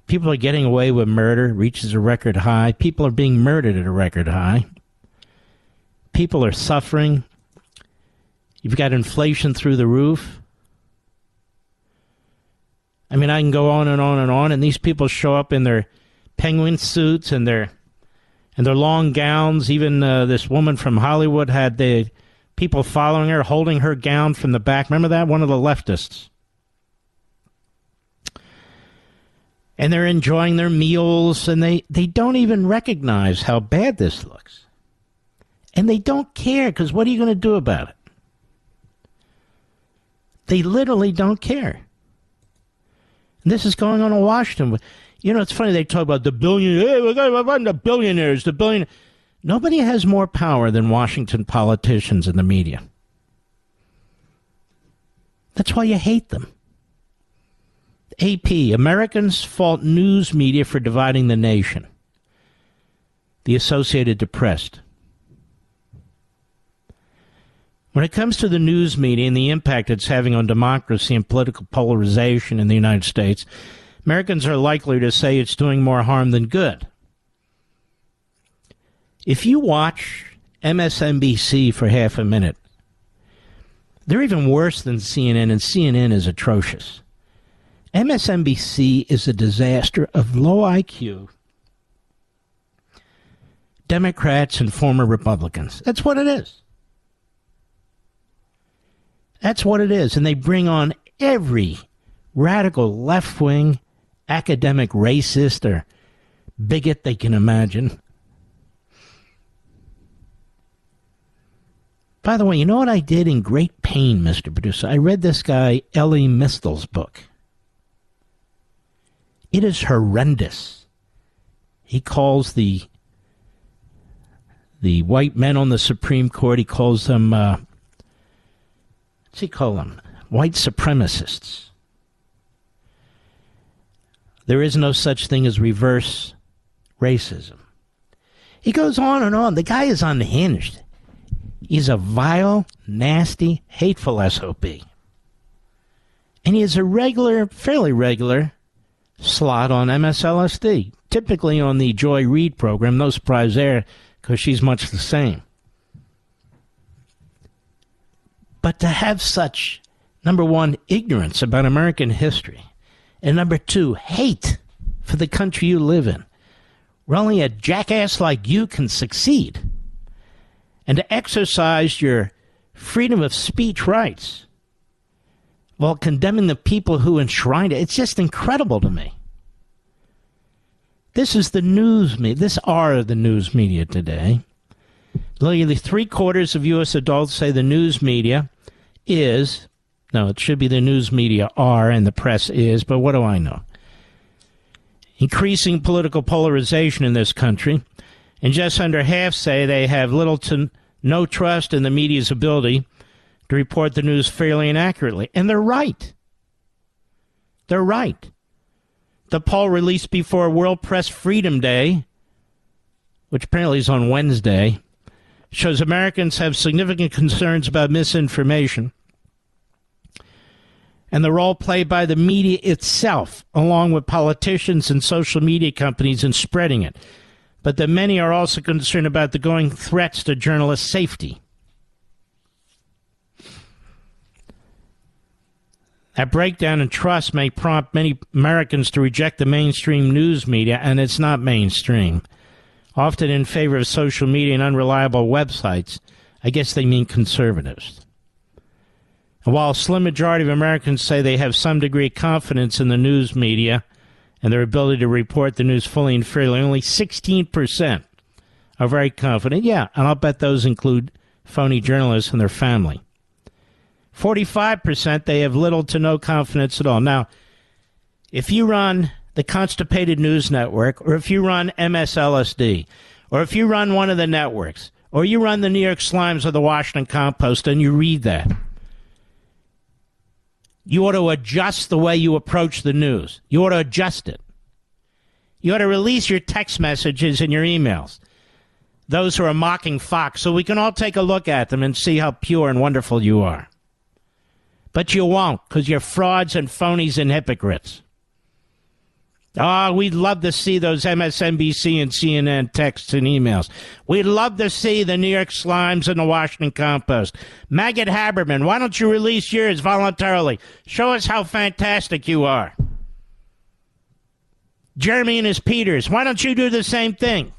People are getting away with murder, reaches a record high. People are being murdered at a record high. People are suffering. You've got inflation through the roof. I mean, I can go on and on and on, and these people show up in their penguin suits and their long gowns. Even this woman from Hollywood had the people following her, holding her gown from the back. Remember that? One of the leftists. And they're enjoying their meals, and they don't even recognize how bad this looks. And they don't care, because what are you going to do about it? They literally don't care. And this is going on in Washington. You know, it's funny, they talk about the billionaires. Hey, we're going to run the billionaires, the billionaires. Nobody has more power than Washington politicians and the media. That's why you hate them. AP, Americans fault news media for dividing the nation. The Associated Press. When it comes to the news media and the impact it's having on democracy and political polarization in the United States, Americans are likely to say it's doing more harm than good. If you watch MSNBC for half a minute, they're even worse than CNN, and CNN is atrocious. MSNBC is a disaster of low IQ Democrats and former Republicans. That's what it is. That's what it is. And they bring on every radical left-wing academic racist or bigot they can imagine. By the way, you know what I did in great pain, Mr. Producer? I read this guy, Elie Mystal's book. It is horrendous. He calls the white men on the Supreme Court, he calls them, what's he call them? White supremacists. There is no such thing as reverse racism. He goes on and on. The guy is unhinged. He's a vile, nasty, hateful SOB. And he is a regular, fairly regular, slot on MSLSD, typically on the Joy Reid program. No surprise there, because she's much the same. But to have such, number one, ignorance about American history, and number two, hate for the country you live in, where only a jackass like you can succeed, and to exercise your freedom of speech rights while condemning the people who enshrined it, it's just incredible to me. This is the news media. This are the news media today. Literally 3/4 of U.S. adults say the news media is, no, it should be the news media are and the press is, but what do I know? Increasing political polarization in this country, and just under half say they have little to no trust in the media's ability to report the news fairly and accurately. And they're right. They're right. The poll released before World Press Freedom Day, which apparently is on Wednesday, shows Americans have significant concerns about misinformation and the role played by the media itself, along with politicians and social media companies in spreading it. But that many are also concerned about the growing threats to journalist safety. That breakdown in trust may prompt many Americans to reject the mainstream news media, and it's not mainstream, often in favor of social media and unreliable websites. I guess they mean conservatives. And while a slim majority of Americans say they have some degree of confidence in the news media and their ability to report the news fully and fairly, only 16% are very confident. Yeah, and I'll bet those include phony journalists and their family. 45%, they have little to no confidence at all. Now, if you run the Constipated News Network, or if you run MSLSD, or if you run one of the networks, or you run the New York Slimes or the Washington Compost, and you read that, you ought to adjust the way you approach the news. You ought to adjust it. You ought to release your text messages and your emails, those who are mocking Fox, so we can all take a look at them and see how pure and wonderful you are. But you won't, because you're frauds and phonies and hypocrites. Oh, we'd love to see those MSNBC and CNN texts and emails. We'd love to see the New York Slimes and the Washington Compost. Maggot Haberman, why don't you release yours voluntarily? Show us how fantastic you are. Jeremy and his Peters, why don't you do the same thing?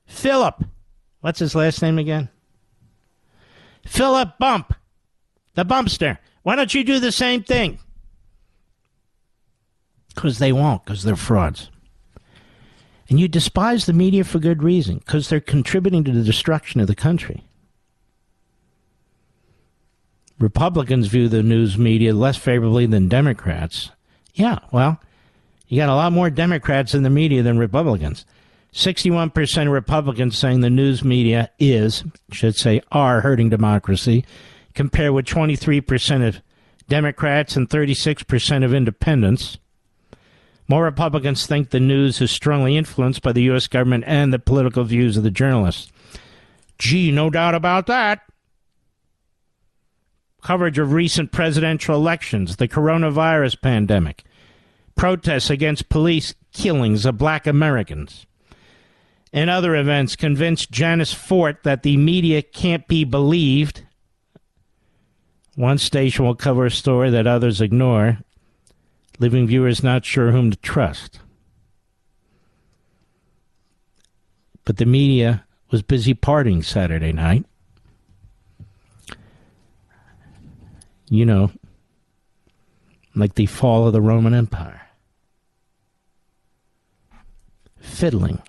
Philip, what's his last name again? Philip Bump, the Bumpster. Why don't you do the same thing? Because they won't, because they're frauds. And you despise the media for good reason, because they're contributing to the destruction of the country. Republicans view the news media less favorably than Democrats. Yeah, well, you got a lot more Democrats in the media than Republicans. 61% of Republicans saying the news media are hurting democracy, compared with 23% of Democrats and 36% of independents. More Republicans think the news is strongly influenced by the U.S. government and the political views of the journalists. Gee, no doubt about that. Coverage of recent presidential elections, the coronavirus pandemic, protests against police killings of black Americans, and other events convinced Janice Fort that the media can't be believed. One station will cover a story that others ignore, leaving viewers not sure whom to trust. But the media was busy partying Saturday night. You know, like the fall of the Roman Empire. Fiddling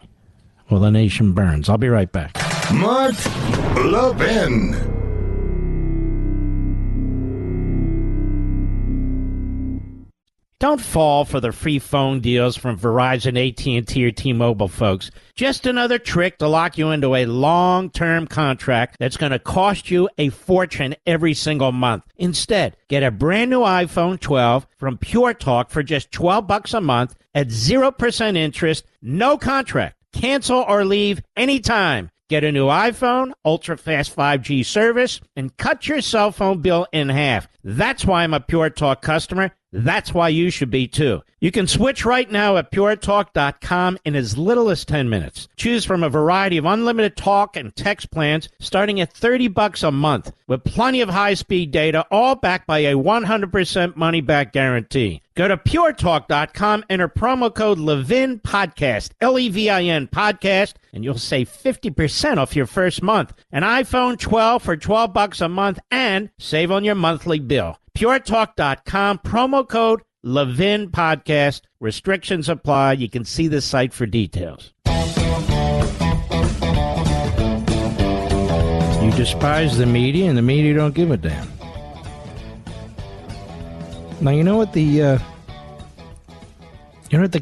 while the nation burns. I'll be right back. Mark Levin. Don't fall for the free phone deals from Verizon, AT&T, or T-Mobile, folks. Just another trick to lock you into a long-term contract that's going to cost you a fortune every single month. Instead, get a brand new iPhone 12 from Pure Talk for just $12 a month at 0% interest, no contract. Cancel or leave anytime. Get a new iPhone, ultra-fast 5G service, and cut your cell phone bill in half. That's why I'm a Pure Talk customer. That's why you should be, too. You can switch right now at puretalk.com in as little as 10 minutes. Choose from a variety of unlimited talk and text plans starting at $30 a month with plenty of high-speed data, all backed by a 100% money-back guarantee. Go to puretalk.com, enter promo code Levin Podcast, Levin Podcast, and you'll save 50% off your first month. An iPhone 12 for $12 a month and save on your monthly bill. PureTalk.com, promo code Levin Podcast. Restrictions apply. You can see the site for details. You despise the media, and the media don't give a damn. Now, you know what the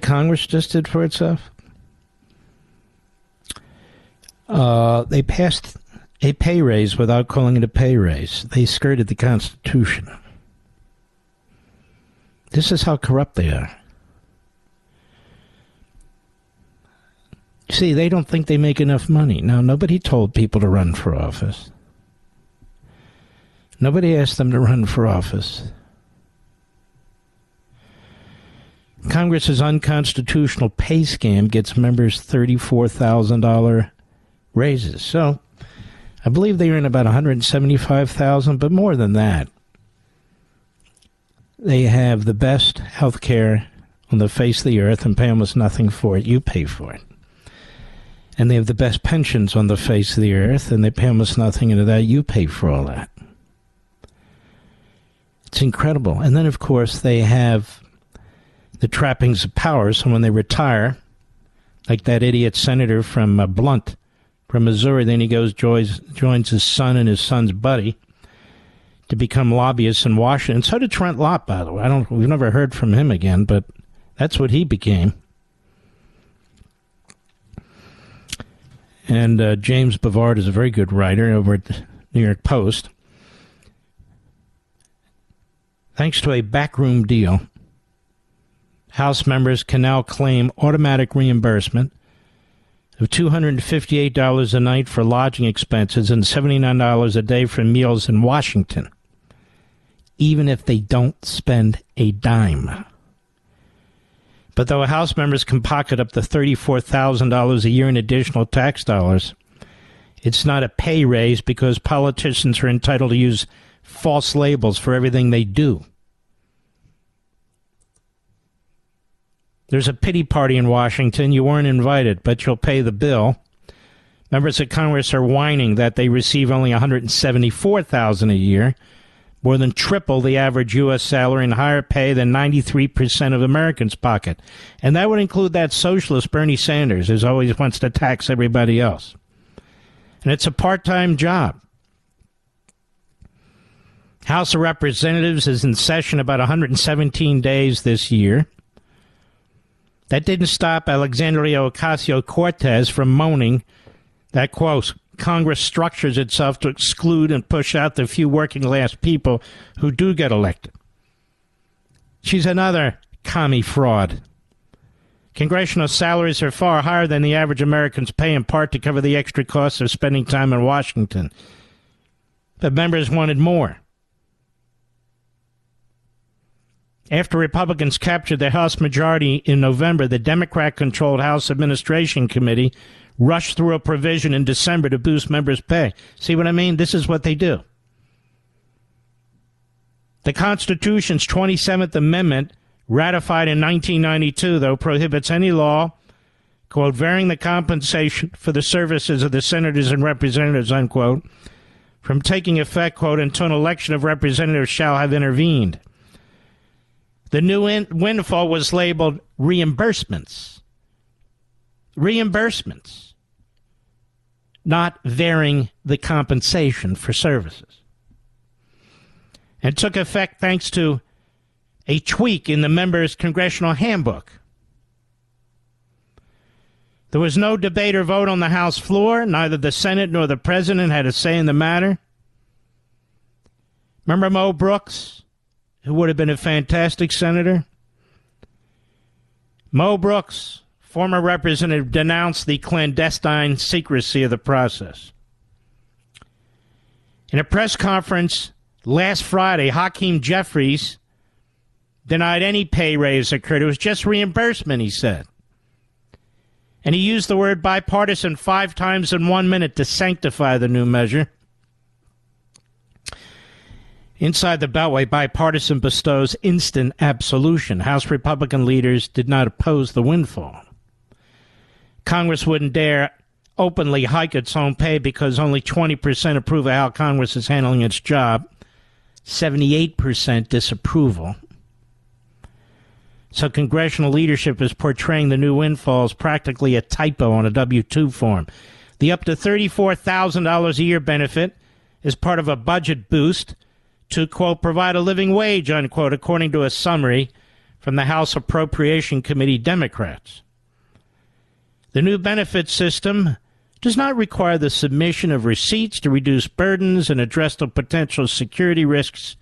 Congress just did for itself? They passed a pay raise without calling it a pay raise. They skirted the Constitution. This is how corrupt they are. See, they don't think they make enough money. Now, nobody told people to run for office. Nobody asked them to run for office. Congress's unconstitutional pay scam gets members $34,000 raises. So, I believe they earn about $175,000, but more than that. They have the best health care on the face of the earth and pay almost nothing for it. You pay for it. And they have the best pensions on the face of the earth, and they pay almost nothing into that. You pay for all that. It's incredible. And then, of course, they have the trappings of power. So when they retire, like that idiot senator from Blunt, from Missouri, then he goes, joins his son and his son's buddy to become lobbyists in Washington. So did Trent Lott, by the way. We've never heard from him again, but that's what he became. And James Bovard is a very good writer over at the New York Post. Thanks to a backroom deal, House members can now claim automatic reimbursement of $258 a night for lodging expenses and $79 a day for meals in Washington, even if they don't spend a dime. But though House members can pocket up to $34,000 a year in additional tax dollars, it's not a pay raise because politicians are entitled to use false labels for everything they do. There's a pity party in Washington. You weren't invited, but you'll pay the bill. Members of Congress are whining that they receive only $174,000 a year, more than triple the average U.S. salary and higher pay than 93% of Americans pocket. And that would include that socialist Bernie Sanders, who always wants to tax everybody else. And it's a part-time job. House of Representatives is in session about 117 days this year. That didn't stop Alexandria Ocasio-Cortez from moaning that, quote, Congress structures itself to exclude and push out the few working-class people who do get elected. She's another commie fraud. Congressional salaries are far higher than the average Americans pay, in part to cover the extra costs of spending time in Washington. But members wanted more. After Republicans captured the House majority in November, the Democrat-controlled House Administration Committee rushed through a provision in December to boost members' pay. See what I mean? This is what they do. The Constitution's 27th Amendment, ratified in 1992, though, prohibits any law, quote, varying the compensation for the services of the senators and representatives, unquote, from taking effect, quote, until an election of representatives shall have intervened. The new windfall was labeled reimbursements. Reimbursements. Not varying the compensation for services. And took effect thanks to a tweak in the members' congressional handbook. There was no debate or vote on the House floor. Neither the Senate nor the President had a say in the matter. Remember Mo Brooks, who would have been a fantastic senator? Mo Brooks, former representative, denounced the clandestine secrecy of the process. In a press conference last Friday, Hakeem Jeffries denied any pay raise occurred. It was just reimbursement, he said. And he used the word bipartisan 5 times in 1 minute to sanctify the new measure. Inside the Beltway, bipartisan bestows instant absolution. House Republican leaders did not oppose the windfall. Congress wouldn't dare openly hike its own pay because only 20% approve of how Congress is handling its job, 78% disapproval. So congressional leadership is portraying the new windfall as practically a typo on a W-2 form. The up to $34,000 a year benefit is part of a budget boost to, quote, provide a living wage, unquote, according to a summary from the House Appropriation Committee Democrats. The new benefit system does not require the submission of receipts to reduce burdens and address the potential security risks,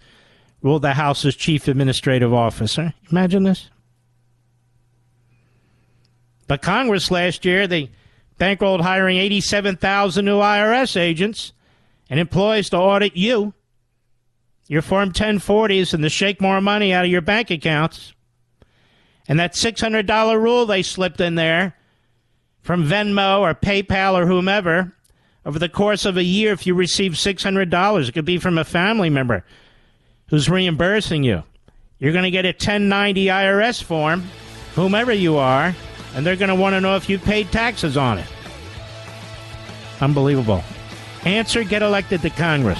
ruled the House's chief administrative officer. Imagine this. But Congress last year, they bankrolled hiring 87,000 new IRS agents and employees to audit you, your Form 1040s, and to shake more money out of your bank accounts. And that $600 rule they slipped in there from Venmo or PayPal or whomever, over the course of a year, if you receive $600, it could be from a family member who's reimbursing you. You're going to get a 1090 IRS form, whomever you are, and they're going to want to know if you paid taxes on it. Unbelievable. Answer, get elected to Congress.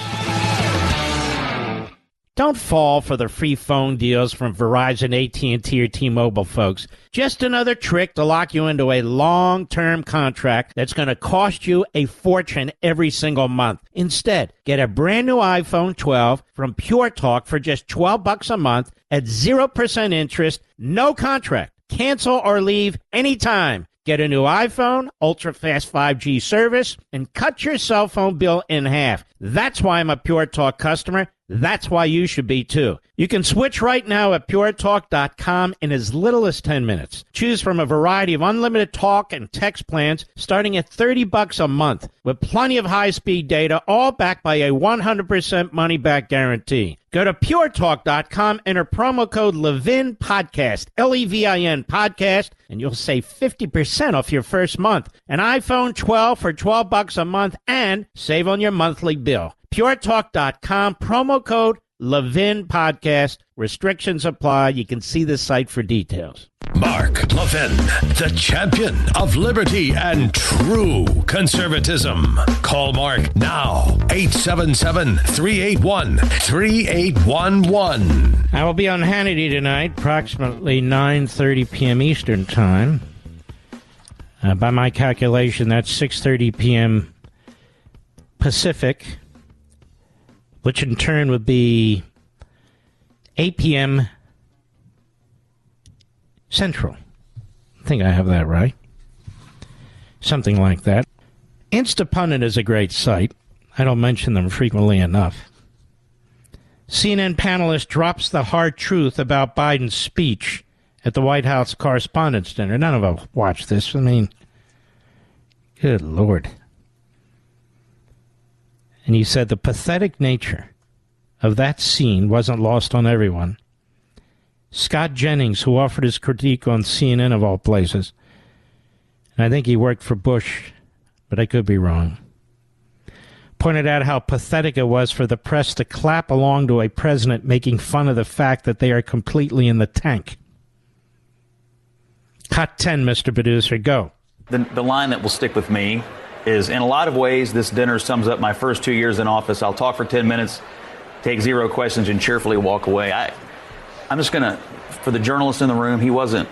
Don't fall for the free phone deals from Verizon, AT&T, or T-Mobile, folks. Just another trick to lock you into a long-term contract that's going to cost you a fortune every single month. Instead, get a brand new iPhone 12 from Pure Talk for just $12 a month at 0% interest, no contract. Cancel or leave anytime. Get a new iPhone, ultra-fast 5G service, and cut your cell phone bill in half. That's why I'm a Pure Talk customer. That's why you should be, too. You can switch right now at puretalk.com in as little as 10 minutes. Choose from a variety of unlimited talk and text plans starting at $30 a month with plenty of high-speed data, all backed by a 100% money-back guarantee. Go to puretalk.com, enter promo code Levin Podcast, Levin Podcast, and you'll save 50% off your first month. An iPhone 12 for $12 a month and save on your monthly bill. PureTalk.com, promo code Levin Podcast. Restrictions apply. You can see the site for details. Mark Levin, the champion of liberty and true conservatism. Call Mark now, 877-381-3811. I will be on Hannity tonight, approximately 9:30 p.m. Eastern Time. By my calculation, that's 6:30 p.m. Pacific, which in turn would be 8 p.m. Central think I have that right. Something like that. Instapundit is a great site. I don't mention them frequently enough. CNN panelist drops the hard truth about Biden's speech at the White House Correspondents' Dinner. None of us watch this. I mean, good Lord. And he said the pathetic nature of that scene wasn't lost on everyone. Scott Jennings, who offered his critique on CNN of all places, and I think he worked for Bush, but I could be wrong, pointed out how pathetic it was for the press to clap along to a president making fun of the fact that they are completely in the tank. Cut 10, Mr. Producer, go. The line that will stick with me is, in a lot of ways, this dinner sums up my first 2 years in office. I'll talk for 10 minutes, take 0 questions, and cheerfully walk away. I'm just going to, for the journalist in the room, he wasn't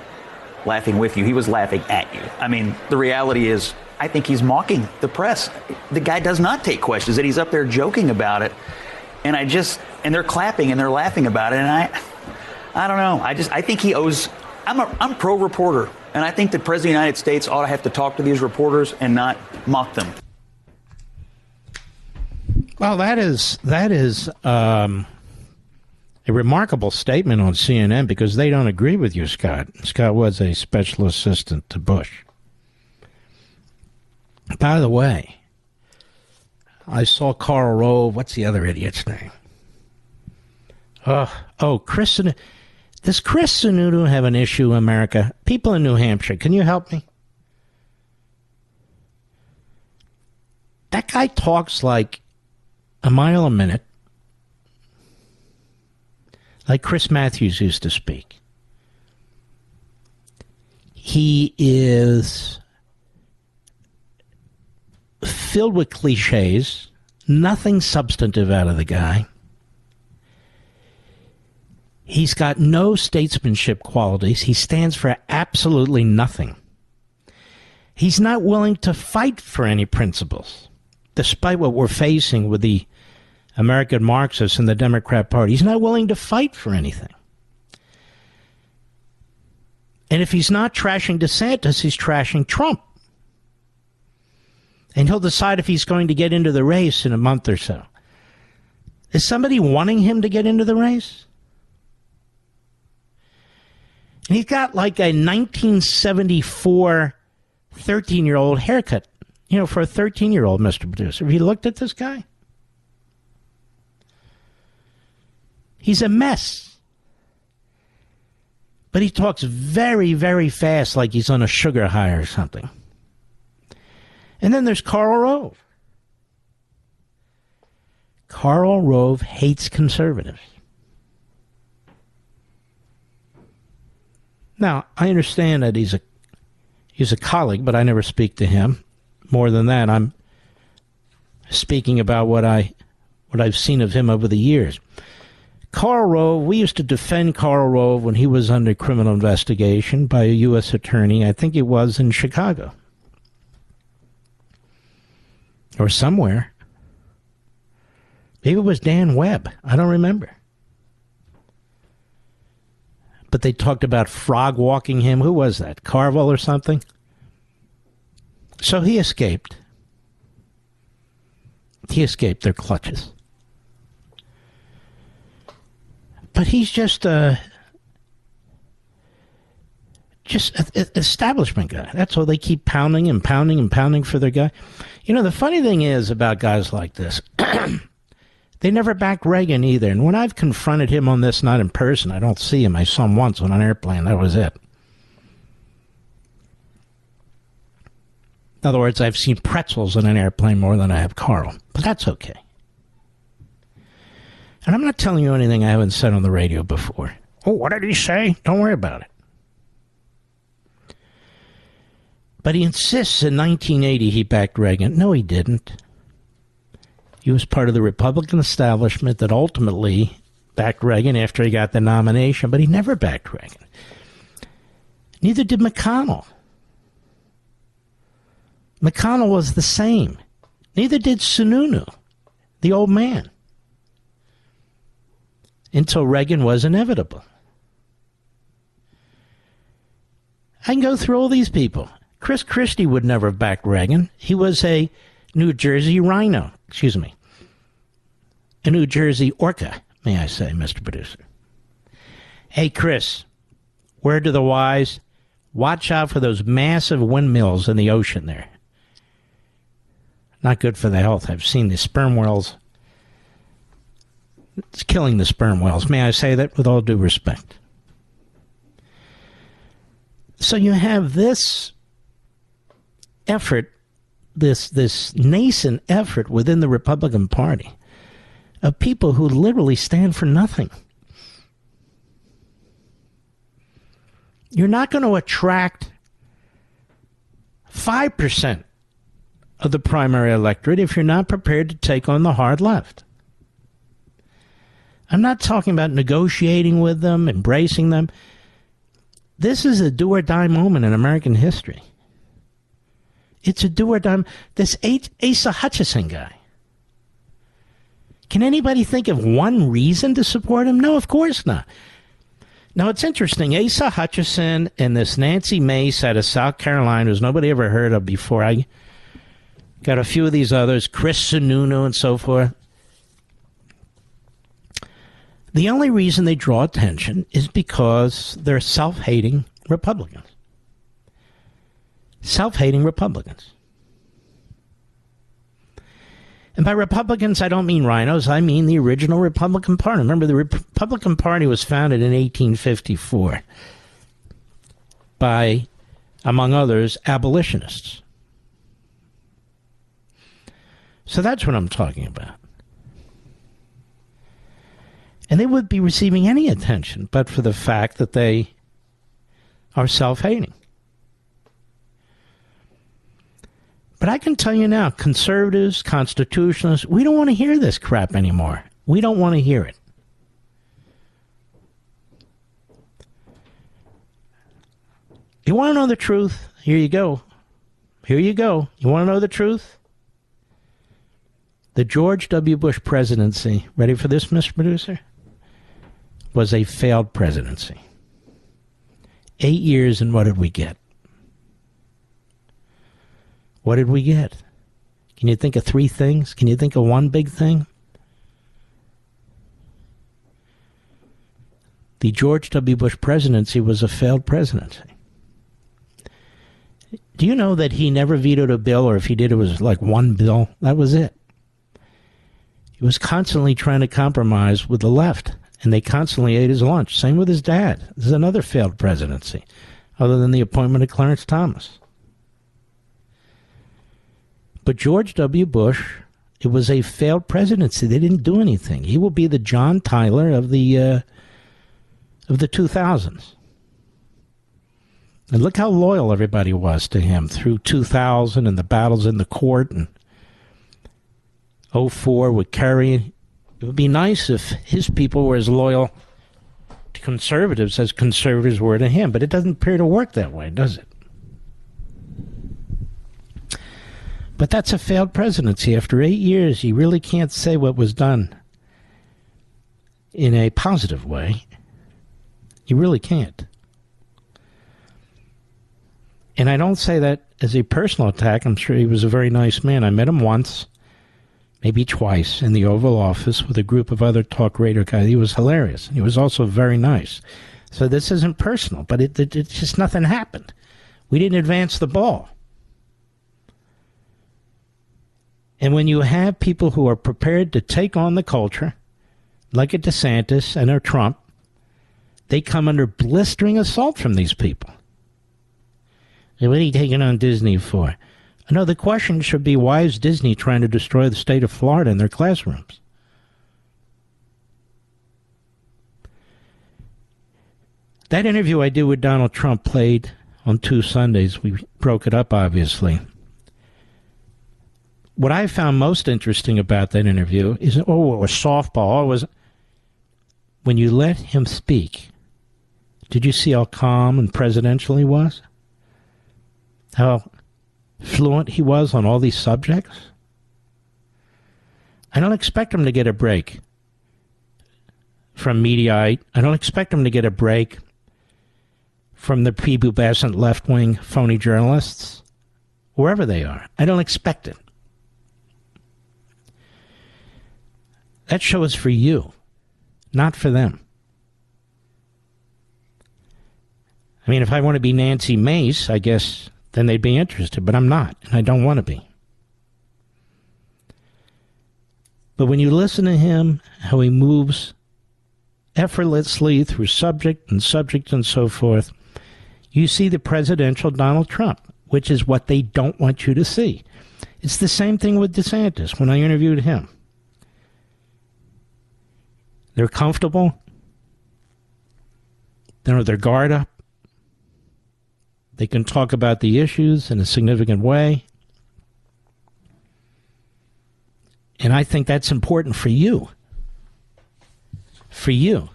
laughing with you. He was laughing at you. I mean, the reality is, I think he's mocking the press. The guy does not take questions, and he's up there joking about it. And they're clapping and they're laughing about it. And I don't know. I think he owes, I'm pro-reporter. And I think the President of the United States ought to have to talk to these reporters and not mock them. Well, that is a remarkable statement on CNN because they don't agree with you, Scott. Scott was a special assistant to Bush. By the way, I saw Karl Rove. What's the other idiot's name? Chris. Does Chris Sununu have an issue in America? People in New Hampshire, can you help me? That guy talks like a mile a minute, like Chris Matthews used to speak. He is filled with cliches, nothing substantive out of the guy. He's got no statesmanship qualities. He stands for absolutely nothing. He's not willing to fight for any principles, despite what we're facing with the American Marxists and the Democrat Party. He's not willing to fight for anything. And if he's not trashing DeSantis, he's trashing Trump. And he'll decide if he's going to get into the race in a month or so. Is somebody wanting him to get into the race? And he's got like a 1974 13-year-old haircut. You know, for a 13-year-old, Mr. Producer. Have you looked at this guy? He's a mess. But he talks very, very fast like he's on a sugar high or something. And then there's Karl Rove. Karl Rove hates conservatives. Now, I understand that he's a colleague, but I never speak to him. More than that, I'm speaking about what I've seen of him over the years. Karl Rove, we used to defend Karl Rove when he was under criminal investigation by a U.S. attorney. I think it was in Chicago. Or somewhere. Maybe it was Dan Webb. I don't remember. But they talked about frog walking him. Who was that? Carville or something? So he escaped. He escaped their clutches. But he's just an establishment guy. That's all. They keep pounding and pounding and pounding for their guy. You know, the funny thing is about guys like this, they never backed Reagan either. And when I've confronted him on this, not in person, I don't see him. I saw him once on an airplane. That was it. In other words, I've seen pretzels on an airplane more than I have Carl. But that's okay. And I'm not telling you anything I haven't said on the radio before. Oh, what did he say? Don't worry about it. But he insists in 1980 he backed Reagan. No, he didn't. He was part of the Republican establishment that ultimately backed Reagan after he got the nomination, but he never backed Reagan. Neither did McConnell. McConnell was the same. Neither did Sununu, the old man. Until Reagan was inevitable. I can go through all these people. Chris Christie would never have backed Reagan. He was a New Jersey rhino. Excuse me. A New Jersey orca, may I say, Mr. Producer. Hey, Chris, word to the wise, watch out for those massive windmills in the ocean there. Not good for the health. I've seen the sperm whales. It's killing the sperm whales. May I say that with all due respect? So you have this effort, this nascent effort within the Republican Party of people who literally stand for nothing. You're not going to attract 5% of the primary electorate if you're not prepared to take on the hard left. I'm not talking about negotiating with them, embracing them. This is a do-or-die moment in American history. It's a do-or-die. This Asa Hutchinson guy. Can anybody think of one reason to support him? No, of course not. Now, it's interesting. Asa Hutchinson and this Nancy Mace out of South Carolina, who's nobody ever heard of before. I got a few of these others, Chris Sununu and so forth. The only reason they draw attention is because they're self-hating Republicans. Self-hating Republicans. And by Republicans, I don't mean rhinos. I mean the original Republican Party. Remember, the Republican Party was founded in 1854 by, among others, abolitionists. So that's what I'm talking about. And they would be receiving any attention but for the fact that they are self-hating. But I can tell you now, conservatives, constitutionalists, we don't want to hear this crap anymore. We don't want to hear it. You want to know the truth? Here you go. Here you go. You want to know the truth? The George W. Bush presidency, ready for this, Mr. Producer? Was a failed presidency. 8 years, and what did we get? What did we get? Can you think of three things? Can you think of one big thing? The George W. Bush presidency was a failed presidency. Do you know that he never vetoed a bill, or if he did, it was like one bill? That was it. He was constantly trying to compromise with the left, and they constantly ate his lunch. Same with his dad. This is another failed presidency, other than the appointment of Clarence Thomas. But George W. Bush, it was a failed presidency. They didn't do anything. He will be the John Tyler of the 2000s. And look how loyal everybody was to him through 2000 and the battles in the court and 2004 with Kerry. It would be nice if his people were as loyal to conservatives as conservatives were to him. But it doesn't appear to work that way, does it? But that's a failed presidency. After 8 years, you really can't say what was done in a positive way. You really can't. And I don't say that as a personal attack. I'm sure he was a very nice man. I met him once, maybe twice, in the Oval Office with a group of other talk radio guys. He was hilarious. He was also very nice. So this isn't personal, but it just nothing happened. We didn't advance the ball. And when you have people who are prepared to take on the culture, like a DeSantis and a Trump, they come under blistering assault from these people. So what are you taking on Disney for? No, the question should be, why is Disney trying to destroy the state of Florida in their classrooms? That interview I did with Donald Trump played on 2 Sundays. We broke it up, obviously. What I found most interesting about that interview is, it was softball. It was when you let him speak. Did you see how calm and presidential he was? How fluent he was on all these subjects? I don't expect him to get a break from Mediaite. I don't expect him to get a break from the prepubescent left-wing phony journalists, wherever they are. I don't expect it. That show is for you, not for them. I mean, if I want to be Nancy Mace, I guess then they'd be interested, but I'm not, and I don't want to be. But when you listen to him, how he moves effortlessly through subject and so forth, you see the presidential Donald Trump, which is what they don't want you to see. It's the same thing with DeSantis when I interviewed him. They're comfortable. They don't have their guard up. They can talk about the issues in a significant way. And I think that's important for you. For you.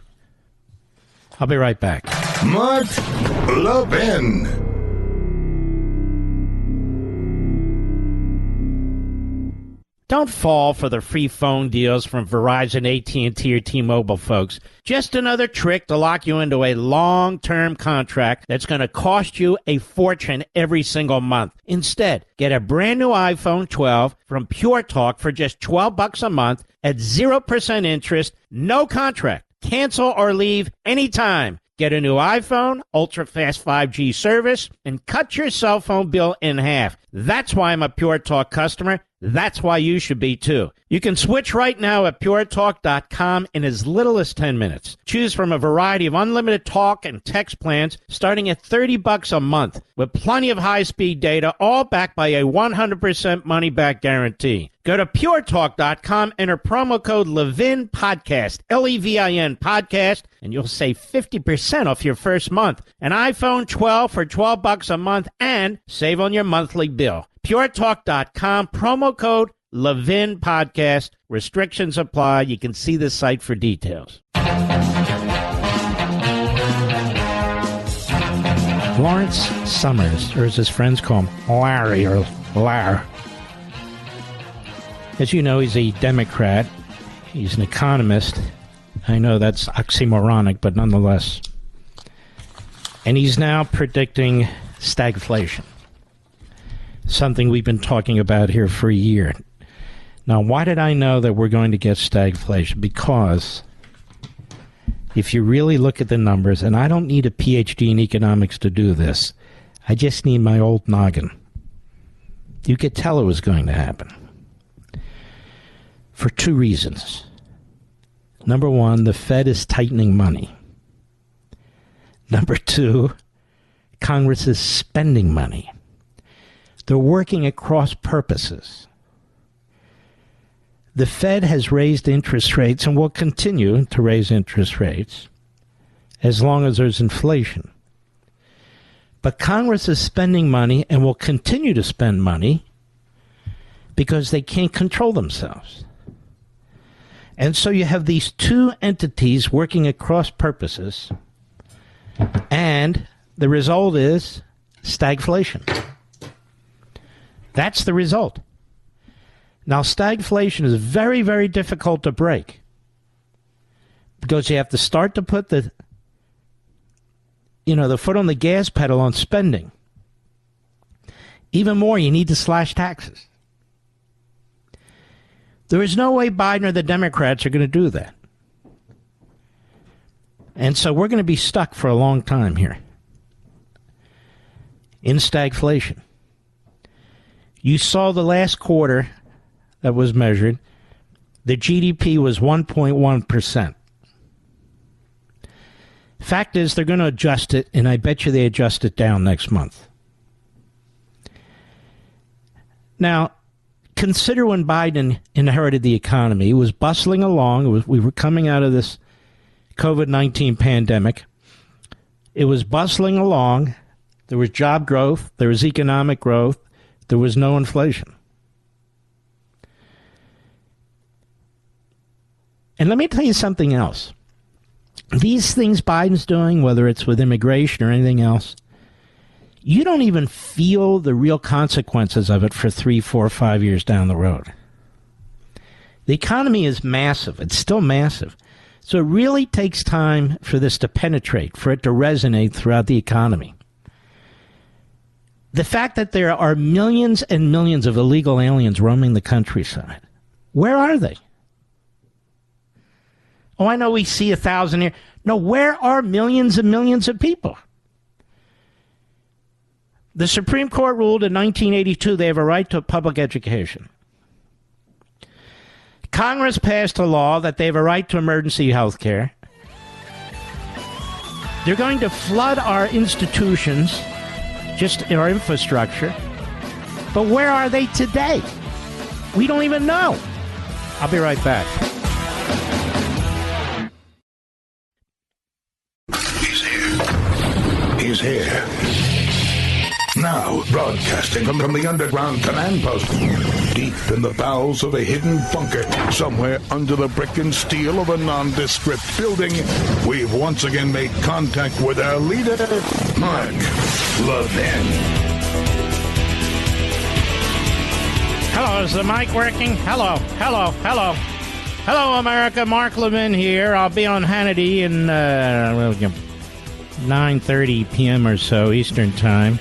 I'll be right back. Mark Levin. Don't fall for the free phone deals from Verizon, AT&T, or T-Mobile, folks. Just another trick to lock you into a long-term contract that's going to cost you a fortune every single month. Instead, get a brand new iPhone 12 from Pure Talk for just $12 a month at 0% interest, no contract. Cancel or leave anytime. Get a new iPhone, ultra-fast 5G service, and cut your cell phone bill in half. That's why I'm a Pure Talk customer. That's why you should be, too. You can switch right now at puretalk.com in as little as 10 minutes. Choose from a variety of unlimited talk and text plans starting at $30 a month with plenty of high-speed data, all backed by a 100% money-back guarantee. Go to puretalk.com, enter promo code Levin Podcast, Levin Podcast, and you'll save 50% off your first month. An iPhone 12 for $12 a month and save on your monthly bill. puretalk.com, promo code Levin Podcast. Restrictions apply. You can see the site for details. Lawrence Summers, or as his friends call him, Larry or Lar. As you know, he's a Democrat. He's an economist. I know that's oxymoronic, but nonetheless. And he's now predicting stagflation. Something we've been talking about here for a year. Now, why did I know that we're going to get stagflation? Because if you really look at the numbers, and I don't need a PhD in economics to do this, I just need my old noggin. You could tell it was going to happen. For two reasons. Number one, the Fed is tightening money. Number two, Congress is spending money. They're working at cross purposes. The Fed has raised interest rates and will continue to raise interest rates as long as there's inflation. But Congress is spending money and will continue to spend money because they can't control themselves. And so you have these two entities working at cross purposes, and the result is stagflation. That's the result. Now, stagflation is very, very difficult to break because you have to start to put the foot on the gas pedal on spending. Even more, you need to slash taxes. There is no way Biden or the Democrats are going to do that. And so we're going to be stuck for a long time here in stagflation. You saw the last quarter that was measured, the GDP was 1.1%. Fact is, they're going to adjust it, and I bet you they adjust it down next month. Now, consider when Biden inherited the economy. It was bustling along. We were coming out of this COVID-19 pandemic. It was bustling along. There was job growth. There was economic growth. There was no inflation. And let me tell you something else. These things Biden's doing, whether it's with immigration or anything else, you don't even feel the real consequences of it for 3, 4, 5 years down the road. The economy is massive. It's still massive. So it really takes time for this to penetrate, for it to resonate throughout the economy. The fact that there are millions and millions of illegal aliens roaming the countryside, where are they? Oh, I know we see 1,000 here. No, where are millions and millions of people? The Supreme Court ruled in 1982 they have a right to public education. Congress passed a law that they have a right to emergency health care. They're going to flood our institutions, just in our infrastructure. But where are they today? We don't even know. I'll be right back. He's here. Now, broadcasting from the underground command post, deep in the bowels of a hidden bunker, somewhere under the brick and steel of a nondescript building, we've once again made contact with our leader, Mark Levin. Hello, is the mic working? Hello, hello, hello. Hello, America. Mark Levin here. I'll be on Hannity in 9:30 p.m. or so Eastern Time.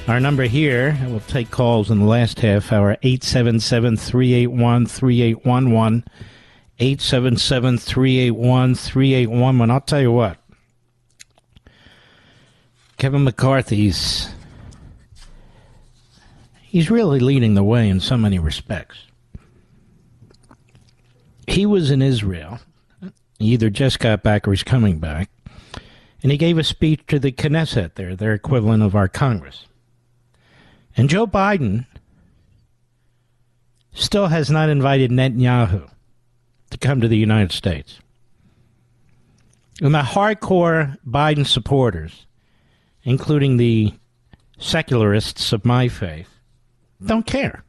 Our number here, we'll take calls in the last half hour, 877-381-3811, 877-381-3811. I'll tell you what, Kevin McCarthy's, he's really leading the way in so many respects. He was in Israel. He either just got back or he's coming back. And he gave a speech to the Knesset there, their equivalent of our Congress. And Joe Biden still has not invited Netanyahu to come to the United States. And the hardcore Biden supporters, including the secularists of my faith, don't care.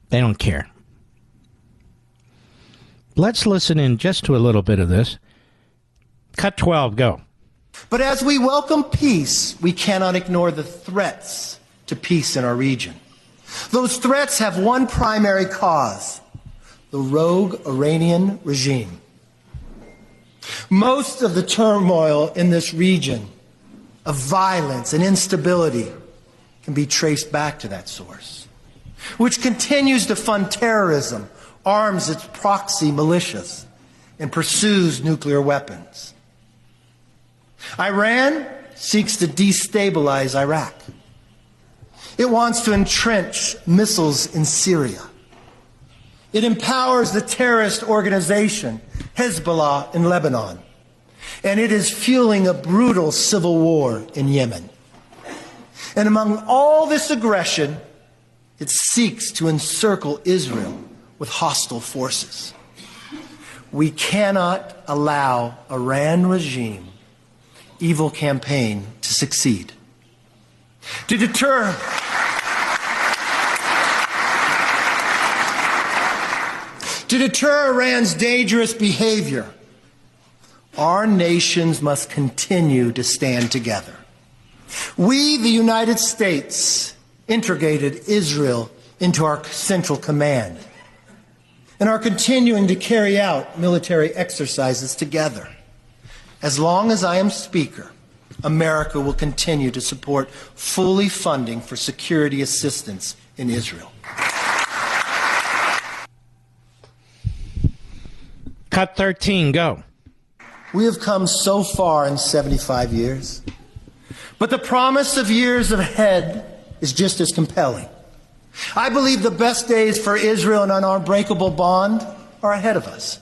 They don't care. Let's listen in just to a little bit of this. Cut 12, go. But as we welcome peace, we cannot ignore the threats to peace in our region. Those threats have one primary cause: the rogue Iranian regime. Most of the turmoil in this region of violence and instability can be traced back to that source, which continues to fund terrorism, arms its proxy militias, and pursues nuclear weapons. Iran seeks to destabilize Iraq. It wants to entrench missiles in Syria. It empowers the terrorist organization Hezbollah in Lebanon. And it is fueling a brutal civil war in Yemen. And among all this aggression, it seeks to encircle Israel with hostile forces. We cannot allow Iran regime evil campaign to succeed. To deter Iran's dangerous behavior, our nations must continue to stand together. We, the United States, integrated Israel into our central command and are continuing to carry out military exercises together. As long as I am Speaker, America will continue to support fully funding for security assistance in Israel. Cut 13, go. We have come so far in 75 years, but the promise of years ahead is just as compelling. I believe the best days for Israel and an unbreakable bond are ahead of us.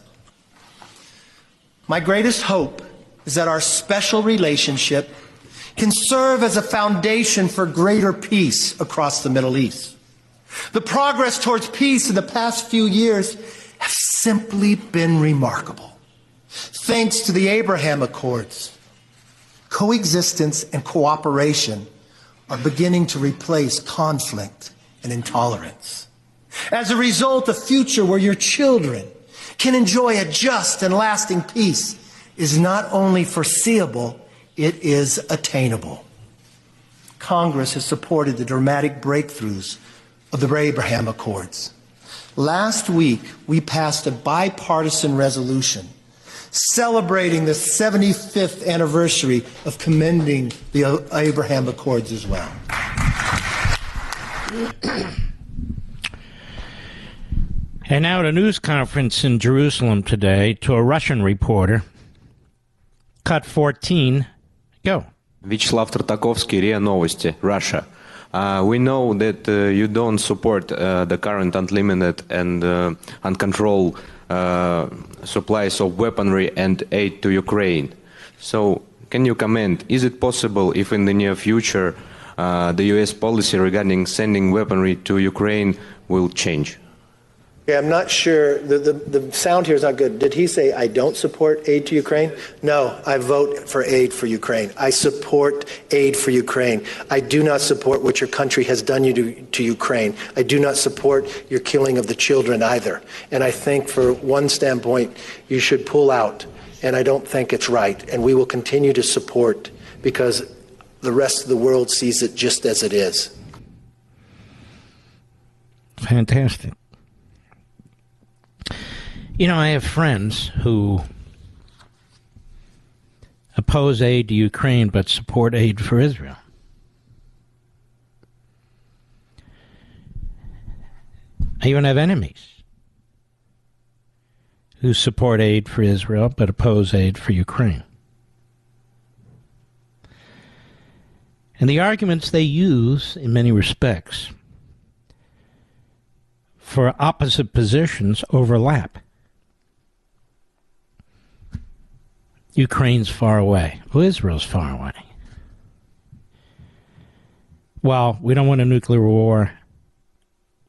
My greatest hope is that our special relationship can serve as a foundation for greater peace across the Middle East. The progress towards peace in the past few years has simply been remarkable. Thanks to the Abraham Accords, coexistence and cooperation are beginning to replace conflict and intolerance. As a result, a future where your children can enjoy a just and lasting peace is not only foreseeable, it is attainable. Congress has supported the dramatic breakthroughs of the Abraham Accords. Last week, we passed a bipartisan resolution celebrating the 75th anniversary of commending the Abraham Accords as well. And now at a news conference in Jerusalem today to a Russian reporter. Cut 14. Go. Вячеслав Tartakovsky, РИА Новости, Russia. We know that you don't support the current unlimited and uncontrolled supplies of weaponry and aid to Ukraine. So, can you comment, is it possible if in the near future the U.S. policy regarding sending weaponry to Ukraine will change? Yeah, I'm not sure. The sound here is not good. Did he say, I don't support aid to Ukraine? No, I vote for aid for Ukraine. I support aid for Ukraine. I do not support what your country has done to Ukraine. I do not support your killing of the children either. And I think for one standpoint, you should pull out. And I don't think it's right. And we will continue to support because the rest of the world sees it just as it is. Fantastic. You know, I have friends who oppose aid to Ukraine but support aid for Israel. I even have enemies who support aid for Israel but oppose aid for Ukraine. And the arguments they use, in many respects, for opposite positions overlap. Ukraine's far away. Well, Israel's far away. Well, we don't want a nuclear war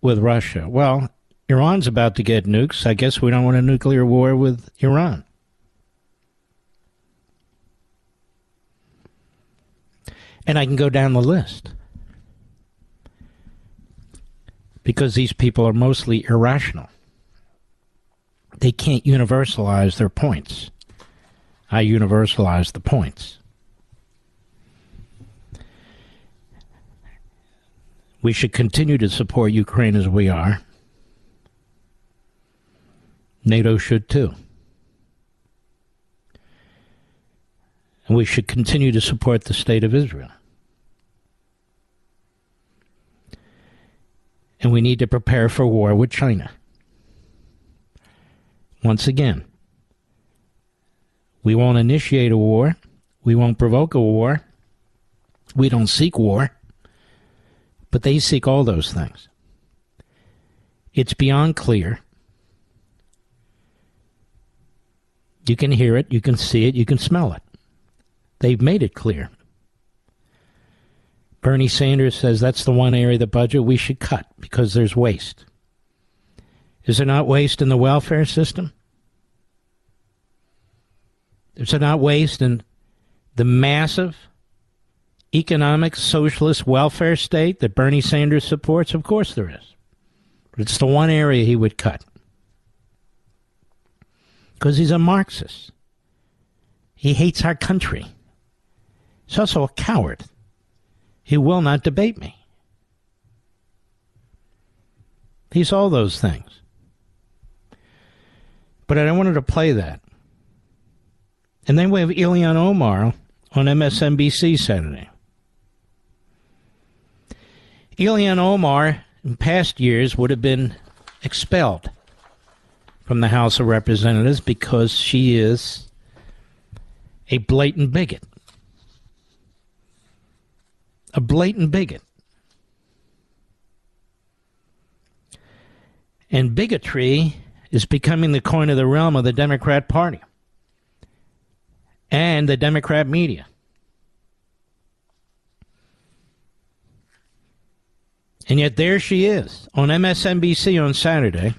with Russia. Well, Iran's about to get nukes. I guess we don't want a nuclear war with Iran. And I can go down the list. Because these people are mostly irrational. They can't universalize their points. I universalize the points. We should continue to support Ukraine as we are. NATO should too. And we should continue to support the state of Israel. And we need to prepare for war with China. Once again, we won't initiate a war. We won't provoke a war. We don't seek war. But they seek all those things. It's beyond clear. You can hear it, you can see it, you can smell it. They've made it clear. Bernie Sanders says that's the one area of the budget we should cut because there's waste. Is there not waste in the welfare system? Is there not waste in the massive economic socialist welfare state that Bernie Sanders supports? Of course there is. But it's the one area he would cut. Because he's a Marxist. He hates our country. He's also a coward. He will not debate me. He's all those things. But I wanted to play that. And then we have Ilhan Omar on MSNBC Saturday. Ilhan Omar, in past years, would have been expelled from the House of Representatives because she is a blatant bigot. A blatant bigot. And bigotry is becoming the coin of the realm of the Democrat Party and the Democrat media. And yet there she is on MSNBC on Saturday.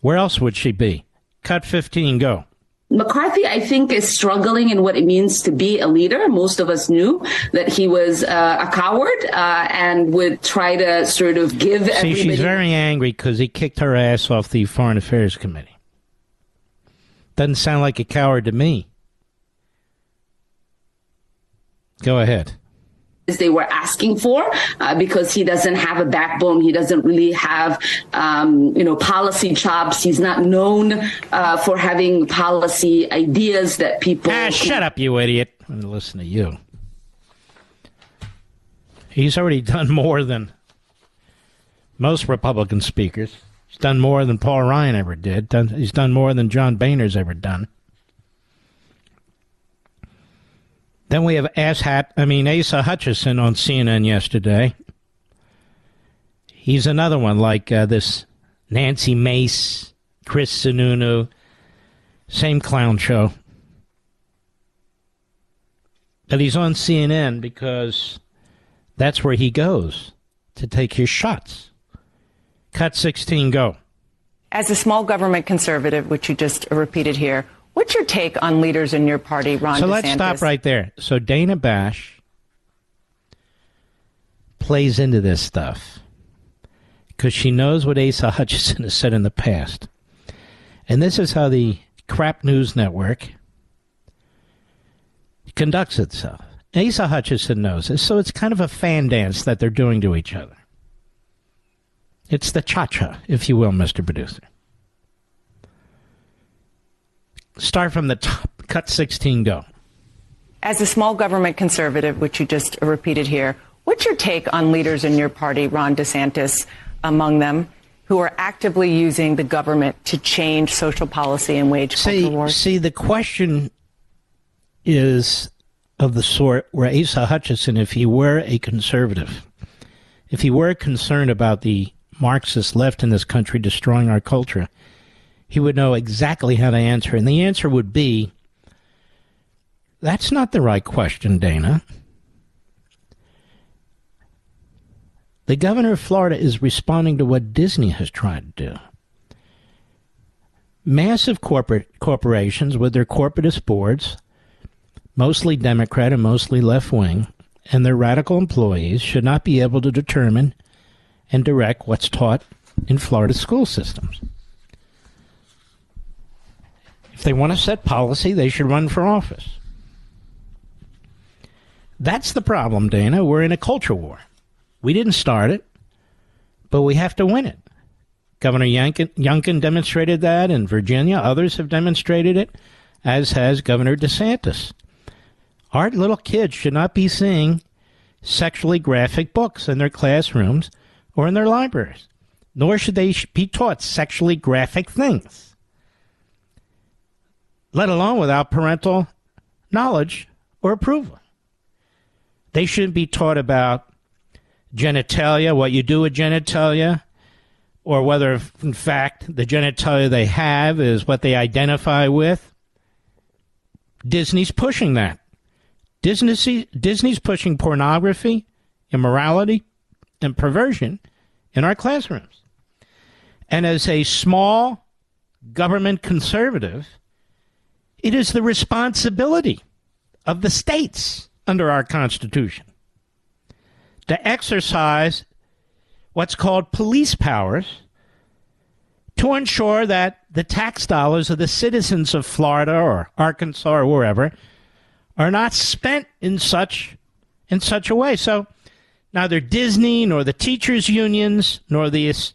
Where else would she be? Cut 15, go. McCarthy, I think, is struggling in what it means to be a leader. Most of us knew that he was a coward and would try to sort of give everybody... See, she's very angry because he kicked her ass off the Foreign Affairs Committee. Doesn't sound like a coward to me. Go ahead. they were asking for, because he doesn't have a backbone. He doesn't really have, policy chops. He's not known for having policy ideas that people... Shut up, you idiot. I'm going to listen to you. He's already done more than most Republican speakers. He's done more than Paul Ryan ever did. He's done more than John Boehner's ever done. Then we have Asa Hutchinson on CNN yesterday. He's another one like this Nancy Mace, Chris Sununu, same clown show. But he's on CNN because that's where he goes to take his shots. Cut 16, go. As a small government conservative, which you just repeated here, what's your take on leaders in your party, Ron DeSantis? So let's stop right there. So Dana Bash plays into this stuff because she knows what Asa Hutchinson has said in the past. And this is how the crap news network conducts itself. Asa Hutchinson knows this, so it's kind of a fan dance that they're doing to each other. It's the cha-cha, if you will, Mr. Producer. Start from the top. Cut 16, go. As a small government conservative, which you just repeated here, what's your take on leaders in your party, Ron DeSantis among them, who are actively using the government to change social policy and wage culture wars? See, the question is of the sort where Asa Hutchinson, if he were a conservative, if he were concerned about the Marxist left in this country destroying our culture, he would know exactly how to answer. And the answer would be, that's not the right question, Dana. The governor of Florida is responding to what Disney has tried to do. Massive corporations with their corporatist boards, mostly Democrat and mostly left-wing, and their radical employees should not be able to determine and direct what's taught in Florida school systems. If they want to set policy, they should run for office. That's the problem, Dana. We're in a culture war. We didn't start it, but we have to win it. Governor Youngkin demonstrated that in Virginia. Others have demonstrated it, as has Governor DeSantis. Our little kids should not be seeing sexually graphic books in their classrooms or in their libraries, nor should they be taught sexually graphic things, let alone without parental knowledge or approval. They shouldn't be taught about genitalia, what you do with genitalia, or whether, in fact, the genitalia they have is what they identify with. Disney's pushing that. Disney's pushing pornography, immorality, and perversion in our classrooms. And as a small government conservative, it is the responsibility of the states under our Constitution to exercise what's called police powers to ensure that the tax dollars of the citizens of Florida or Arkansas or wherever are not spent in such a way. So neither Disney nor the teachers' unions nor these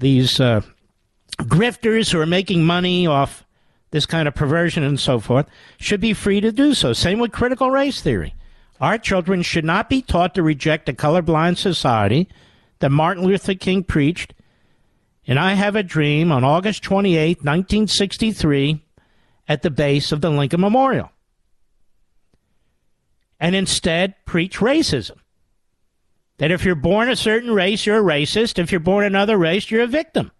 grifters who are making money off this kind of perversion and so forth should be free to do so. Same with critical race theory. Our children should not be taught to reject a colorblind society that Martin Luther King preached in I Have a Dream on August 28, 1963, at the base of the Lincoln Memorial. And instead preach racism. That if you're born a certain race, you're a racist. If you're born another race, you're a victim.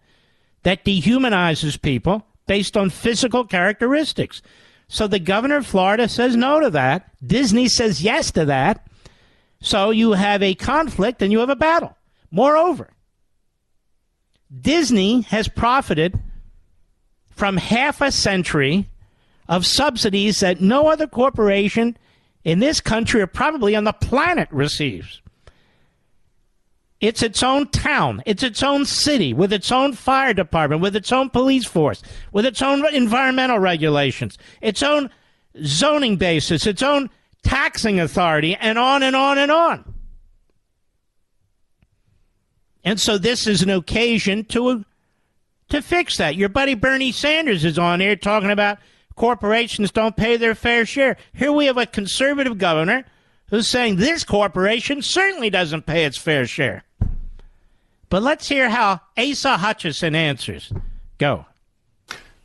That dehumanizes people based on physical characteristics. So the governor of Florida says no to that. Disney says yes to that. So you have a conflict and you have a battle. Moreover, Disney has profited from half a century of subsidies that no other corporation in this country or probably on the planet receives. It's its own town. It's its own city with its own fire department, with its own police force, with its own environmental regulations, its own zoning basis, its own taxing authority, and on and on and on. And so this is an occasion to fix that. Your buddy Bernie Sanders is on here talking about corporations don't pay their fair share. Here we have a conservative governor who's saying this corporation certainly doesn't pay its fair share. But let's hear how Asa Hutchinson answers. Go.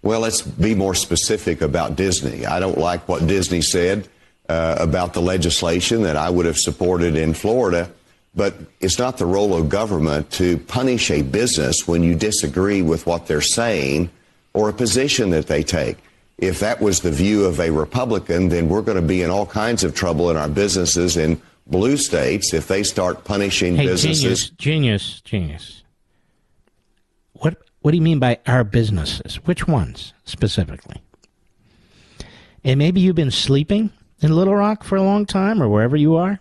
Well, let's be more specific about Disney. I don't like what Disney said about the legislation that I would have supported in Florida, but it's not the role of government to punish a business when you disagree with what they're saying or a position that they take. If that was the view of a Republican, then we're going to be in all kinds of trouble in our businesses in blue states if they start punishing businesses. Genius. What do you mean by our businesses? Which ones specifically? And maybe you've been sleeping in Little Rock for a long time or wherever you are,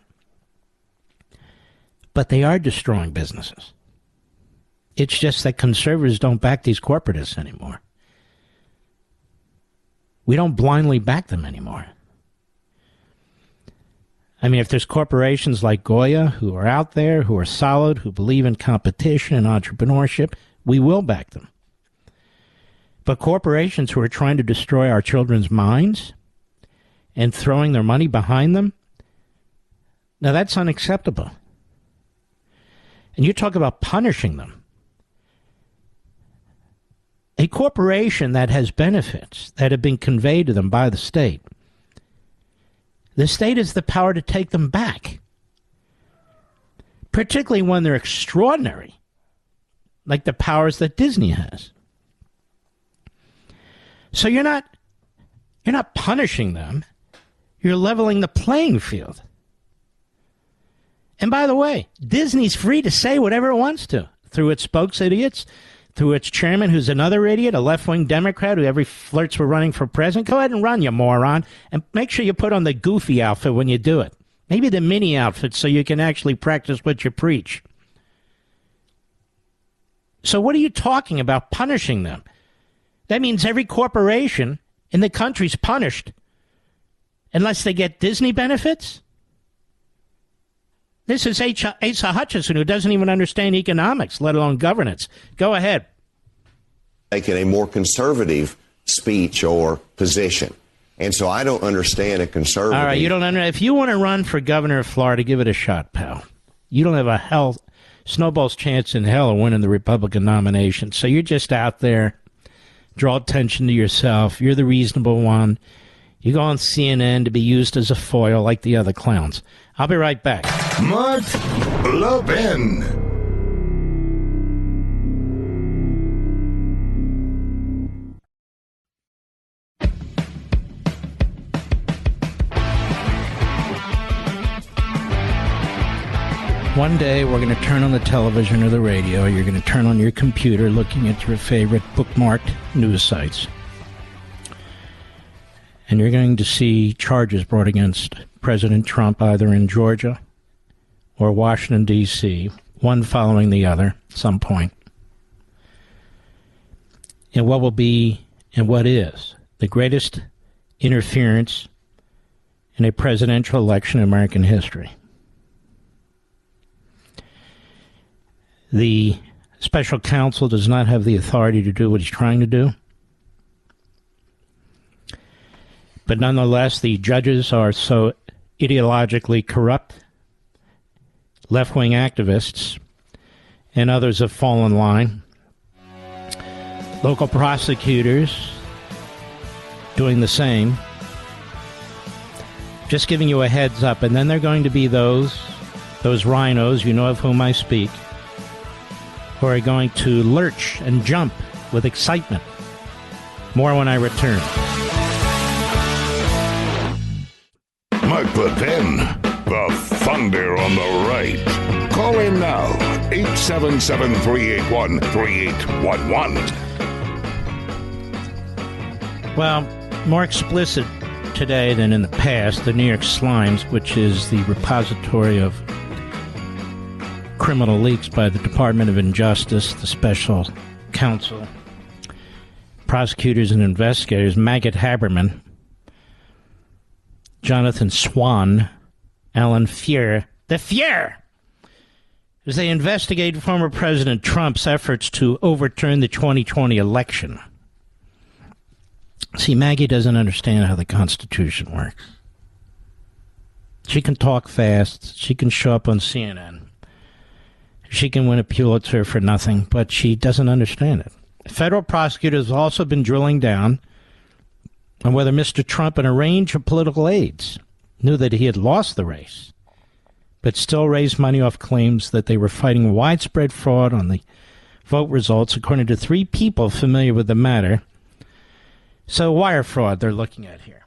but they are destroying businesses. It's just that conservatives don't back these corporatists anymore. We don't blindly back them anymore. I mean, if there's corporations like Goya who are out there, who are solid, who believe in competition and entrepreneurship, we will back them. But corporations who are trying to destroy our children's minds and throwing their money behind them, now that's unacceptable. And you talk about punishing them. A corporation that has benefits that have been conveyed to them by the state has the power to take them back, particularly when they're extraordinary, like the powers that Disney has. So you're not punishing them. You're leveling the playing field. And by the way, Disney's free to say whatever it wants to through its spokes idiots, through its chairman, who's another idiot, a left-wing Democrat who flirts with running for president. Go ahead and run, you moron, and make sure you put on the goofy outfit when you do it. Maybe the mini outfit so you can actually practice what you preach. So what are you talking about punishing them? That means every corporation in the country's punished unless they get Disney benefits? This is Asa Hutchinson, who doesn't even understand economics, let alone governance. Go ahead. Making a more conservative speech or position. And so I don't understand a conservative. All right, you don't understand. If you want to run for governor of Florida, give it a shot, pal. You don't have a snowball's chance in hell of winning the Republican nomination. So you're just out there, draw attention to yourself. You're the reasonable one. You go on CNN to be used as a foil like the other clowns. I'll be right back. Mark Levin. One day we're going to turn on the television or the radio. You're going to turn on your computer looking at your favorite bookmarked news sites. And you're going to see charges brought against President Trump either in Georgia or Washington, D.C., one following the other at some point. And what will be and what is the greatest interference in a presidential election in American history. The special counsel does not have the authority to do what he's trying to do. But nonetheless, the judges are so ideologically corrupt, left-wing activists, and others have fallen in line. Local prosecutors doing the same. Just giving you a heads up. And then there are going to be those rhinos, you know of whom I speak, who are going to lurch and jump with excitement. More when I return. Mark Levin, the thunder on the right. Call in now, 877-381-3811. Well, more explicit today than in the past, the New York Slimes, which is the repository of criminal leaks by the Department of Injustice, the special counsel, prosecutors and investigators, Maggot Haberman, Jonathan Swan, Alan Fuhr, the Fuhr, as they investigate former President Trump's efforts to overturn the 2020 election. See, Maggie doesn't understand how the Constitution works. She can talk fast. She can show up on CNN. She can win a Pulitzer for nothing, but she doesn't understand it. Federal prosecutors have also been drilling down on whether Mr. Trump and a range of political aides knew that he had lost the race, but still raised money off claims that they were fighting widespread fraud on the vote results, according to 3 people familiar with the matter. So wire fraud they're looking at here.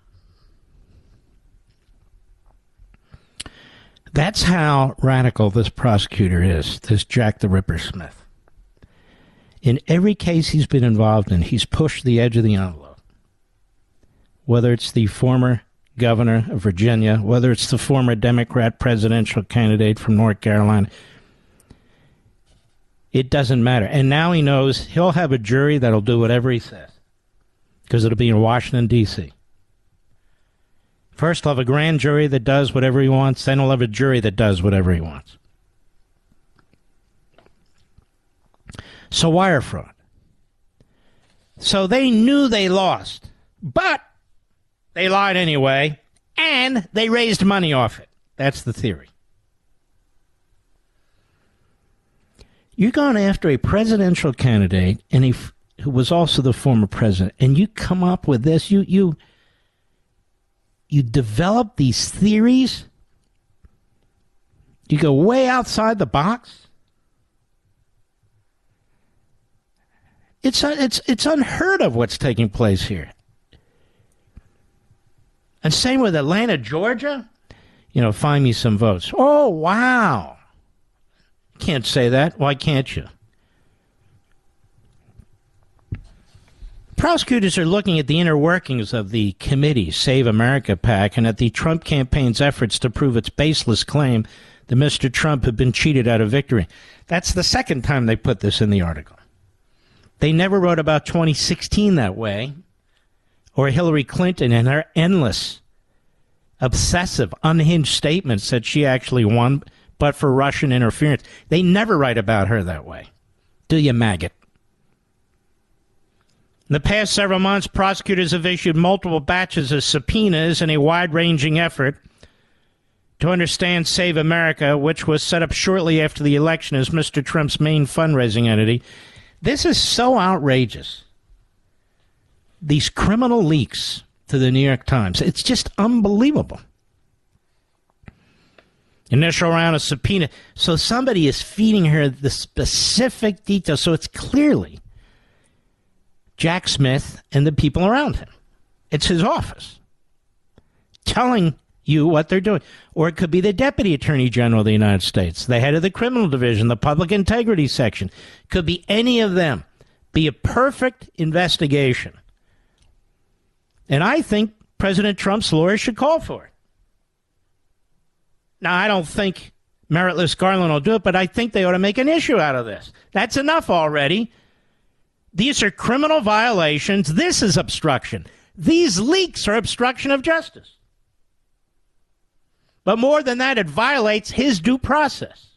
That's how radical this prosecutor is, this Jack the Ripper Smith. In every case he's been involved in, he's pushed the edge of the envelope. Whether it's the former governor of Virginia, whether it's the former Democrat presidential candidate from North Carolina, it doesn't matter. And now he knows he'll have a jury that'll do whatever he says, because it'll be in Washington, D.C. First, he'll have a grand jury that does whatever he wants, then he'll have a jury that does whatever he wants. So wire fraud. So they knew they lost, but they lied anyway, and they raised money off it. That's the theory. You're going after a presidential candidate and who was also the former president, and you come up with this. You develop these theories. You go way outside the box. It's unheard of what's taking place here. And same with Atlanta, Georgia. Find me some votes. Oh, wow. Can't say that. Why can't you? Prosecutors are looking at the inner workings of the committee, Save America PAC, and at the Trump campaign's efforts to prove its baseless claim that Mr. Trump had been cheated out of victory. That's the second time they put this in the article. They never wrote about 2016 that way, or Hillary Clinton and her endless, obsessive, unhinged statements that she actually won, but for Russian interference. They never write about her that way. Do you, maggot? In the past several months, prosecutors have issued multiple batches of subpoenas in a wide-ranging effort to understand Save America, which was set up shortly after the election as Mr. Trump's main fundraising entity. This is so outrageous. These criminal leaks to the New York Times. It's just unbelievable. Initial round of subpoena. So somebody is feeding her the specific details. So it's clearly Jack Smith and the people around him. It's his office telling you what they're doing. Or it could be the Deputy Attorney General of the United States, the head of the Criminal Division, the Public Integrity Section. Could be any of them. Be a perfect investigation. And I think President Trump's lawyers should call for it. Now, I don't think Meritless Garland will do it, but I think they ought to make an issue out of this. That's enough already. These are criminal violations. This is obstruction. These leaks are obstruction of justice. But more than that, it violates his due process.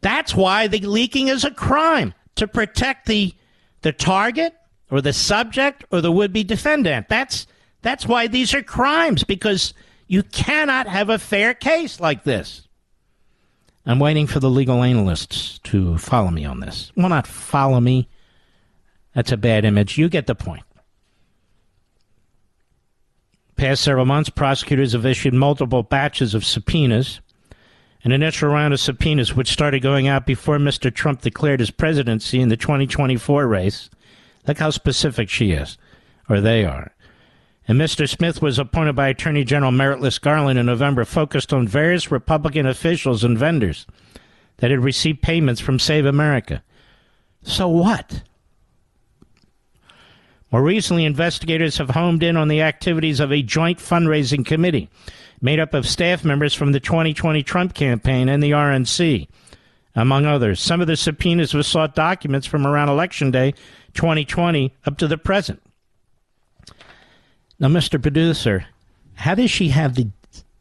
That's why the leaking is a crime, to protect the target or the subject or the would-be defendant. That's why these are crimes, because you cannot have a fair case like this. I'm waiting for the legal analysts to follow me on this. Well, not follow me. That's a bad image. You get the point. Past several months, prosecutors have issued multiple batches of subpoenas. An initial round of subpoenas, which started going out before Mr. Trump declared his presidency in the 2024 race. Look how specific she is, or they are. And Mr. Smith was appointed by Attorney General Meritless Garland in November, focused on various Republican officials and vendors that had received payments from Save America. So what? More recently, investigators have homed in on the activities of a joint fundraising committee made up of staff members from the 2020 Trump campaign and the RNC, among others. Some of the subpoenas have sought documents from around Election Day 2020 up to the present. Now, Mr. Producer, how does she have the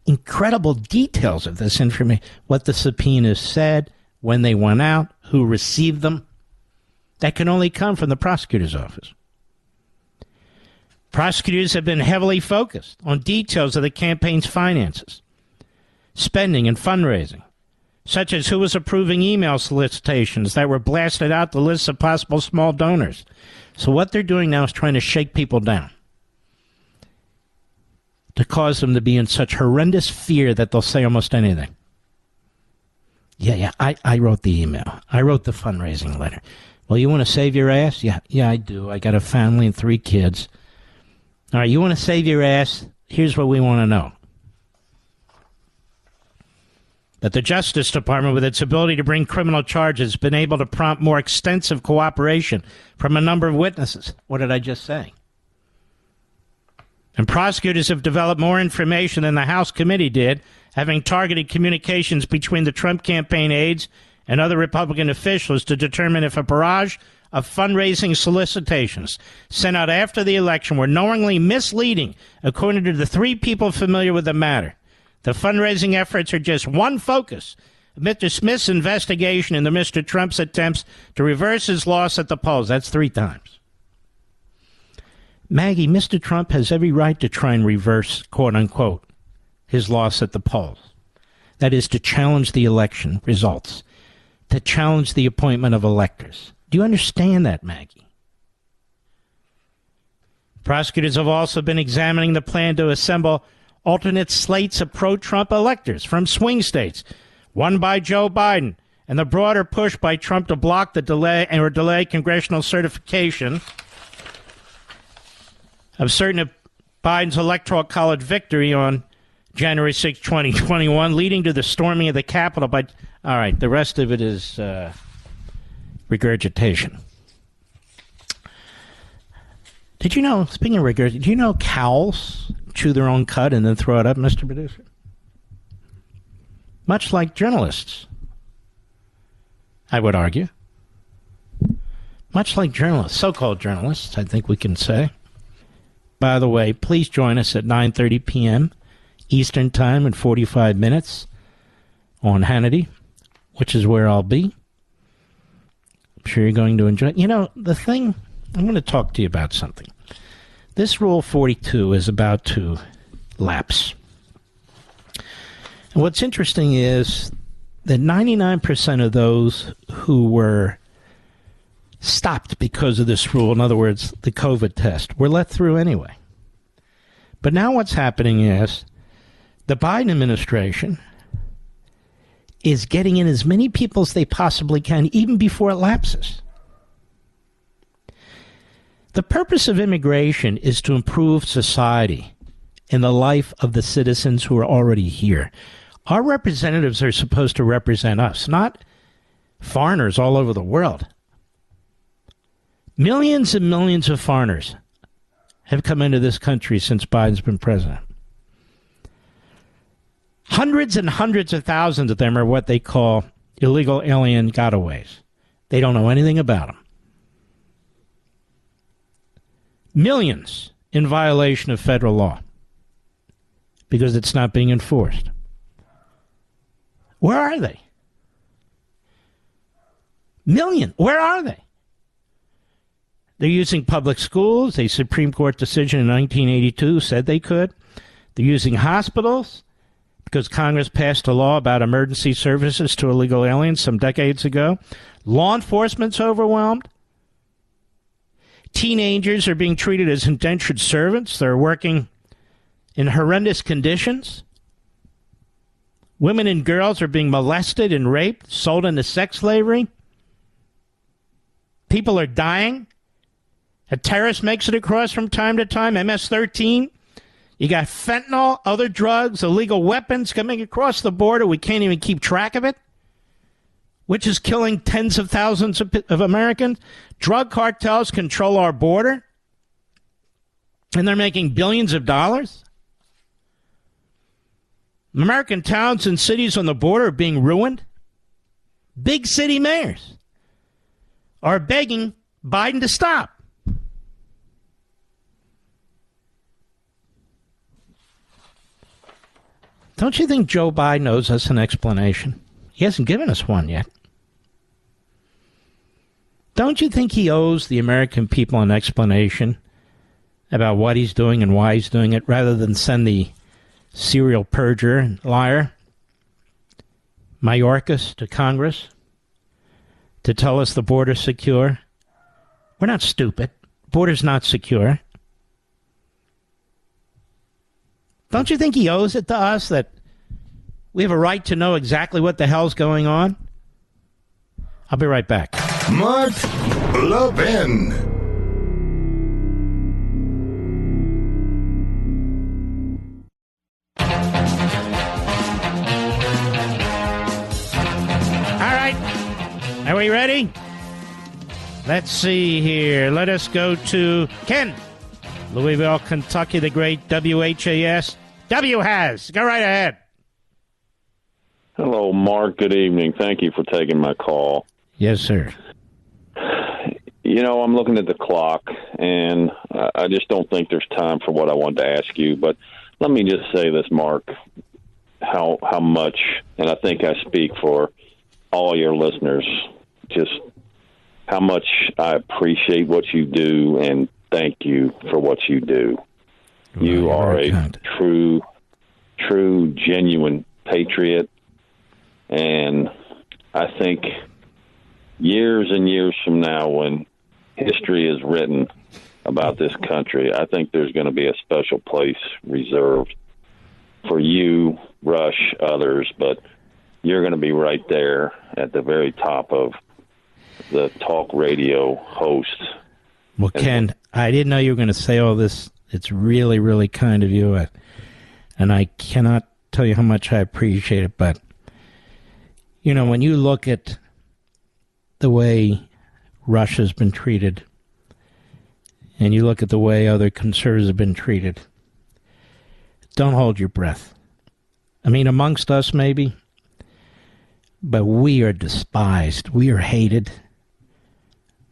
incredible details of this information? What the subpoenas said, when they went out, who received them? That can only come from the prosecutor's office. Prosecutors have been heavily focused on details of the campaign's finances, spending and fundraising, such as who was approving email solicitations that were blasted out the lists of possible small donors. So what they're doing now is trying to shake people down, to cause them to be in such horrendous fear that they'll say almost anything. Yeah, I wrote the email. I wrote the fundraising letter. Well, you want to save your ass? Yeah, I do. I got a family and 3 kids. All right, you want to save your ass? Here's what we want to know. That the Justice Department, with its ability to bring criminal charges, has been able to prompt more extensive cooperation from a number of witnesses. What did I just say? And prosecutors have developed more information than the House committee did, having targeted communications between the Trump campaign aides and other Republican officials to determine if a barrage of fundraising solicitations sent out after the election were knowingly misleading, according to the 3 people familiar with the matter. The fundraising efforts are just one focus of Mr. Smith's investigation into Mr. Trump's attempts to reverse his loss at the polls. That's 3 times. Maggie, Mr. Trump has every right to try and reverse, quote unquote, his loss at the polls. That is, to challenge the election results, to challenge the appointment of electors. Do you understand that, Maggie? Prosecutors have also been examining the plan to assemble alternate slates of pro-Trump electors from swing states, won by Joe Biden, and the broader push by Trump to block the delay congressional certification of certain of Biden's electoral college victory on January 6, 2021, leading to the storming of the Capitol by... All right, the rest of it is regurgitation. Did you know, speaking of regurgitation, do you know cows chew their own cud and then throw it up, Mr. Producer? Much like journalists, I would argue. Much like journalists, so-called journalists, I think we can say. By the way, please join us at 9:30 p.m. Eastern Time in 45 minutes on Hannity, which is where I'll be. I'm sure you're going to enjoy it. You know, the thing, I'm going to talk to you about something. This Rule 42 is about to lapse. And what's interesting is that 99% of those who were stopped because of this rule, in other words, the COVID test, were let through anyway. But now what's happening is the Biden administration is getting in as many people as they possibly can, even before it lapses. The purpose of immigration is to improve society and the life of the citizens who are already here. Our representatives are supposed to represent us, not foreigners all over the world. Millions and millions of foreigners have come into this country since Biden's been president. Hundreds and hundreds of thousands of them are what they call illegal alien gotaways. They don't know anything about them. Millions in violation of federal law because it's not being enforced. Where are they? Million. Where are they? They're using public schools. A Supreme Court decision in 1982 said they could. They're using hospitals because Congress passed a law about emergency services to illegal aliens some decades ago. Law enforcement's overwhelmed. Teenagers are being treated as indentured servants. They're working in horrendous conditions. Women and girls are being molested and raped, sold into sex slavery. People are dying. A terrorist makes it across from time to time, MS-13. You got fentanyl, other drugs, illegal weapons coming across the border. We can't even keep track of it, which is killing tens of thousands of Americans. Drug cartels control our border, and they're making billions of dollars. American towns and cities on the border are being ruined. Big city mayors are begging Biden to stop. Don't you think Joe Biden owes us an explanation? He hasn't given us one yet. Don't you think he owes the American people an explanation about what he's doing and why he's doing it, rather than send the serial perjurer and liar Mayorkas to Congress to tell us the border's secure? We're not stupid. Border's not secure. Don't you think he owes it to us that we have a right to know exactly what the hell's going on? I'll be right back. Mark Levin. All right. Are we ready? Let's see here. Let us go to Ken. Louisville, Kentucky, the great WHAS. W-Has. Go right ahead. Hello, Mark. Good evening. Thank you for taking my call. Yes, sir. You know, I'm looking at the clock, and I just don't think there's time for what I wanted to ask you. But let me just say this, Mark, how much, and I think I speak for all your listeners, just how much I appreciate what you do, and thank you for what you do. You are a true, genuine patriot, and I think years and years from now, when history is written about this country, I think there's going to be a special place reserved for you, Rush, others, but you're going to be right there at the very top of the talk radio hosts. Well, Ken, I didn't know you were going to say all this. It's really, really kind of you, and I cannot tell you how much I appreciate it, but, you know, when you look at the way Russia's been treated, and you look at the way other conservatives have been treated, don't hold your breath. I mean, amongst us, maybe, but we are despised. We are hated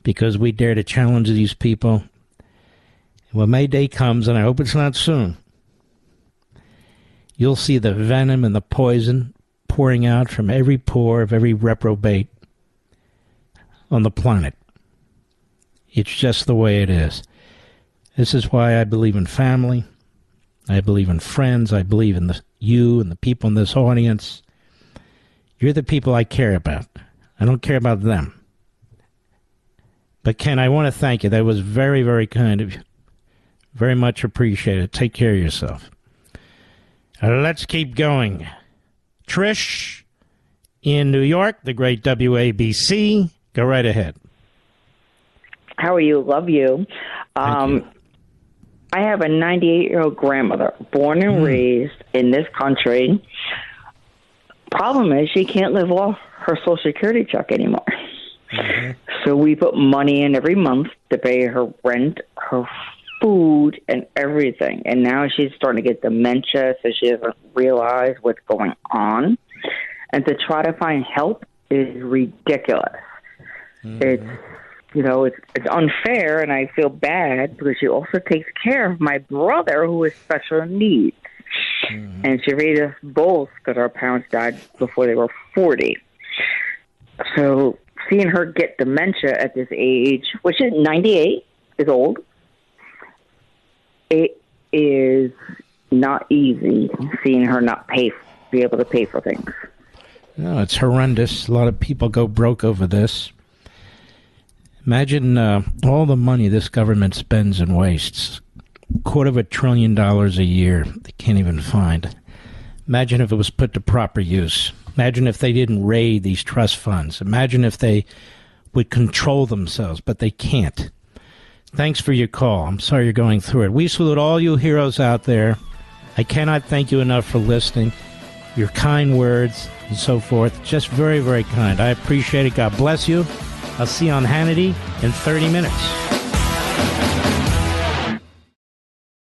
because we dare to challenge these people. When May Day comes, and I hope it's not soon, you'll see the venom and the poison pouring out from every pore of every reprobate on the planet. It's just the way it is. This is why I believe in family. I believe in friends. I believe in you and the people in this audience. You're the people I care about. I don't care about them. But Ken, I want to thank you. That was very, very kind of you. Very much appreciated. Take care of yourself. Let's keep going. Trish in New York, the great WABC. Go right ahead. How are you? Love you. Thank you. I have a 98-year-old grandmother, born and raised in this country. Problem is, she can't live off her Social Security check anymore. Mm-hmm. So we put money in every month to pay her rent, her food, and everything. And now she's starting to get dementia, so she doesn't realize what's going on. And to try to find help is ridiculous. Mm-hmm. It's unfair, and I feel bad because she also takes care of my brother who has special needs. Mm-hmm. And she raised us both because our parents died before they were 40. So seeing her get dementia at this age, which is 98, is old, it is not easy seeing her not be able to pay for things. No, it's horrendous. A lot of people go broke over this. Imagine all the money this government spends and wastes. $250 billion a year they can't even find. Imagine if it was put to proper use. Imagine if they didn't raid these trust funds. Imagine if they would control themselves, but they can't. Thanks for your call. I'm sorry you're going through it. We salute all you heroes out there. I cannot thank you enough for listening. Your kind words and so forth. Just very, very kind. I appreciate it. God bless you. I'll see you on Hannity in 30 minutes.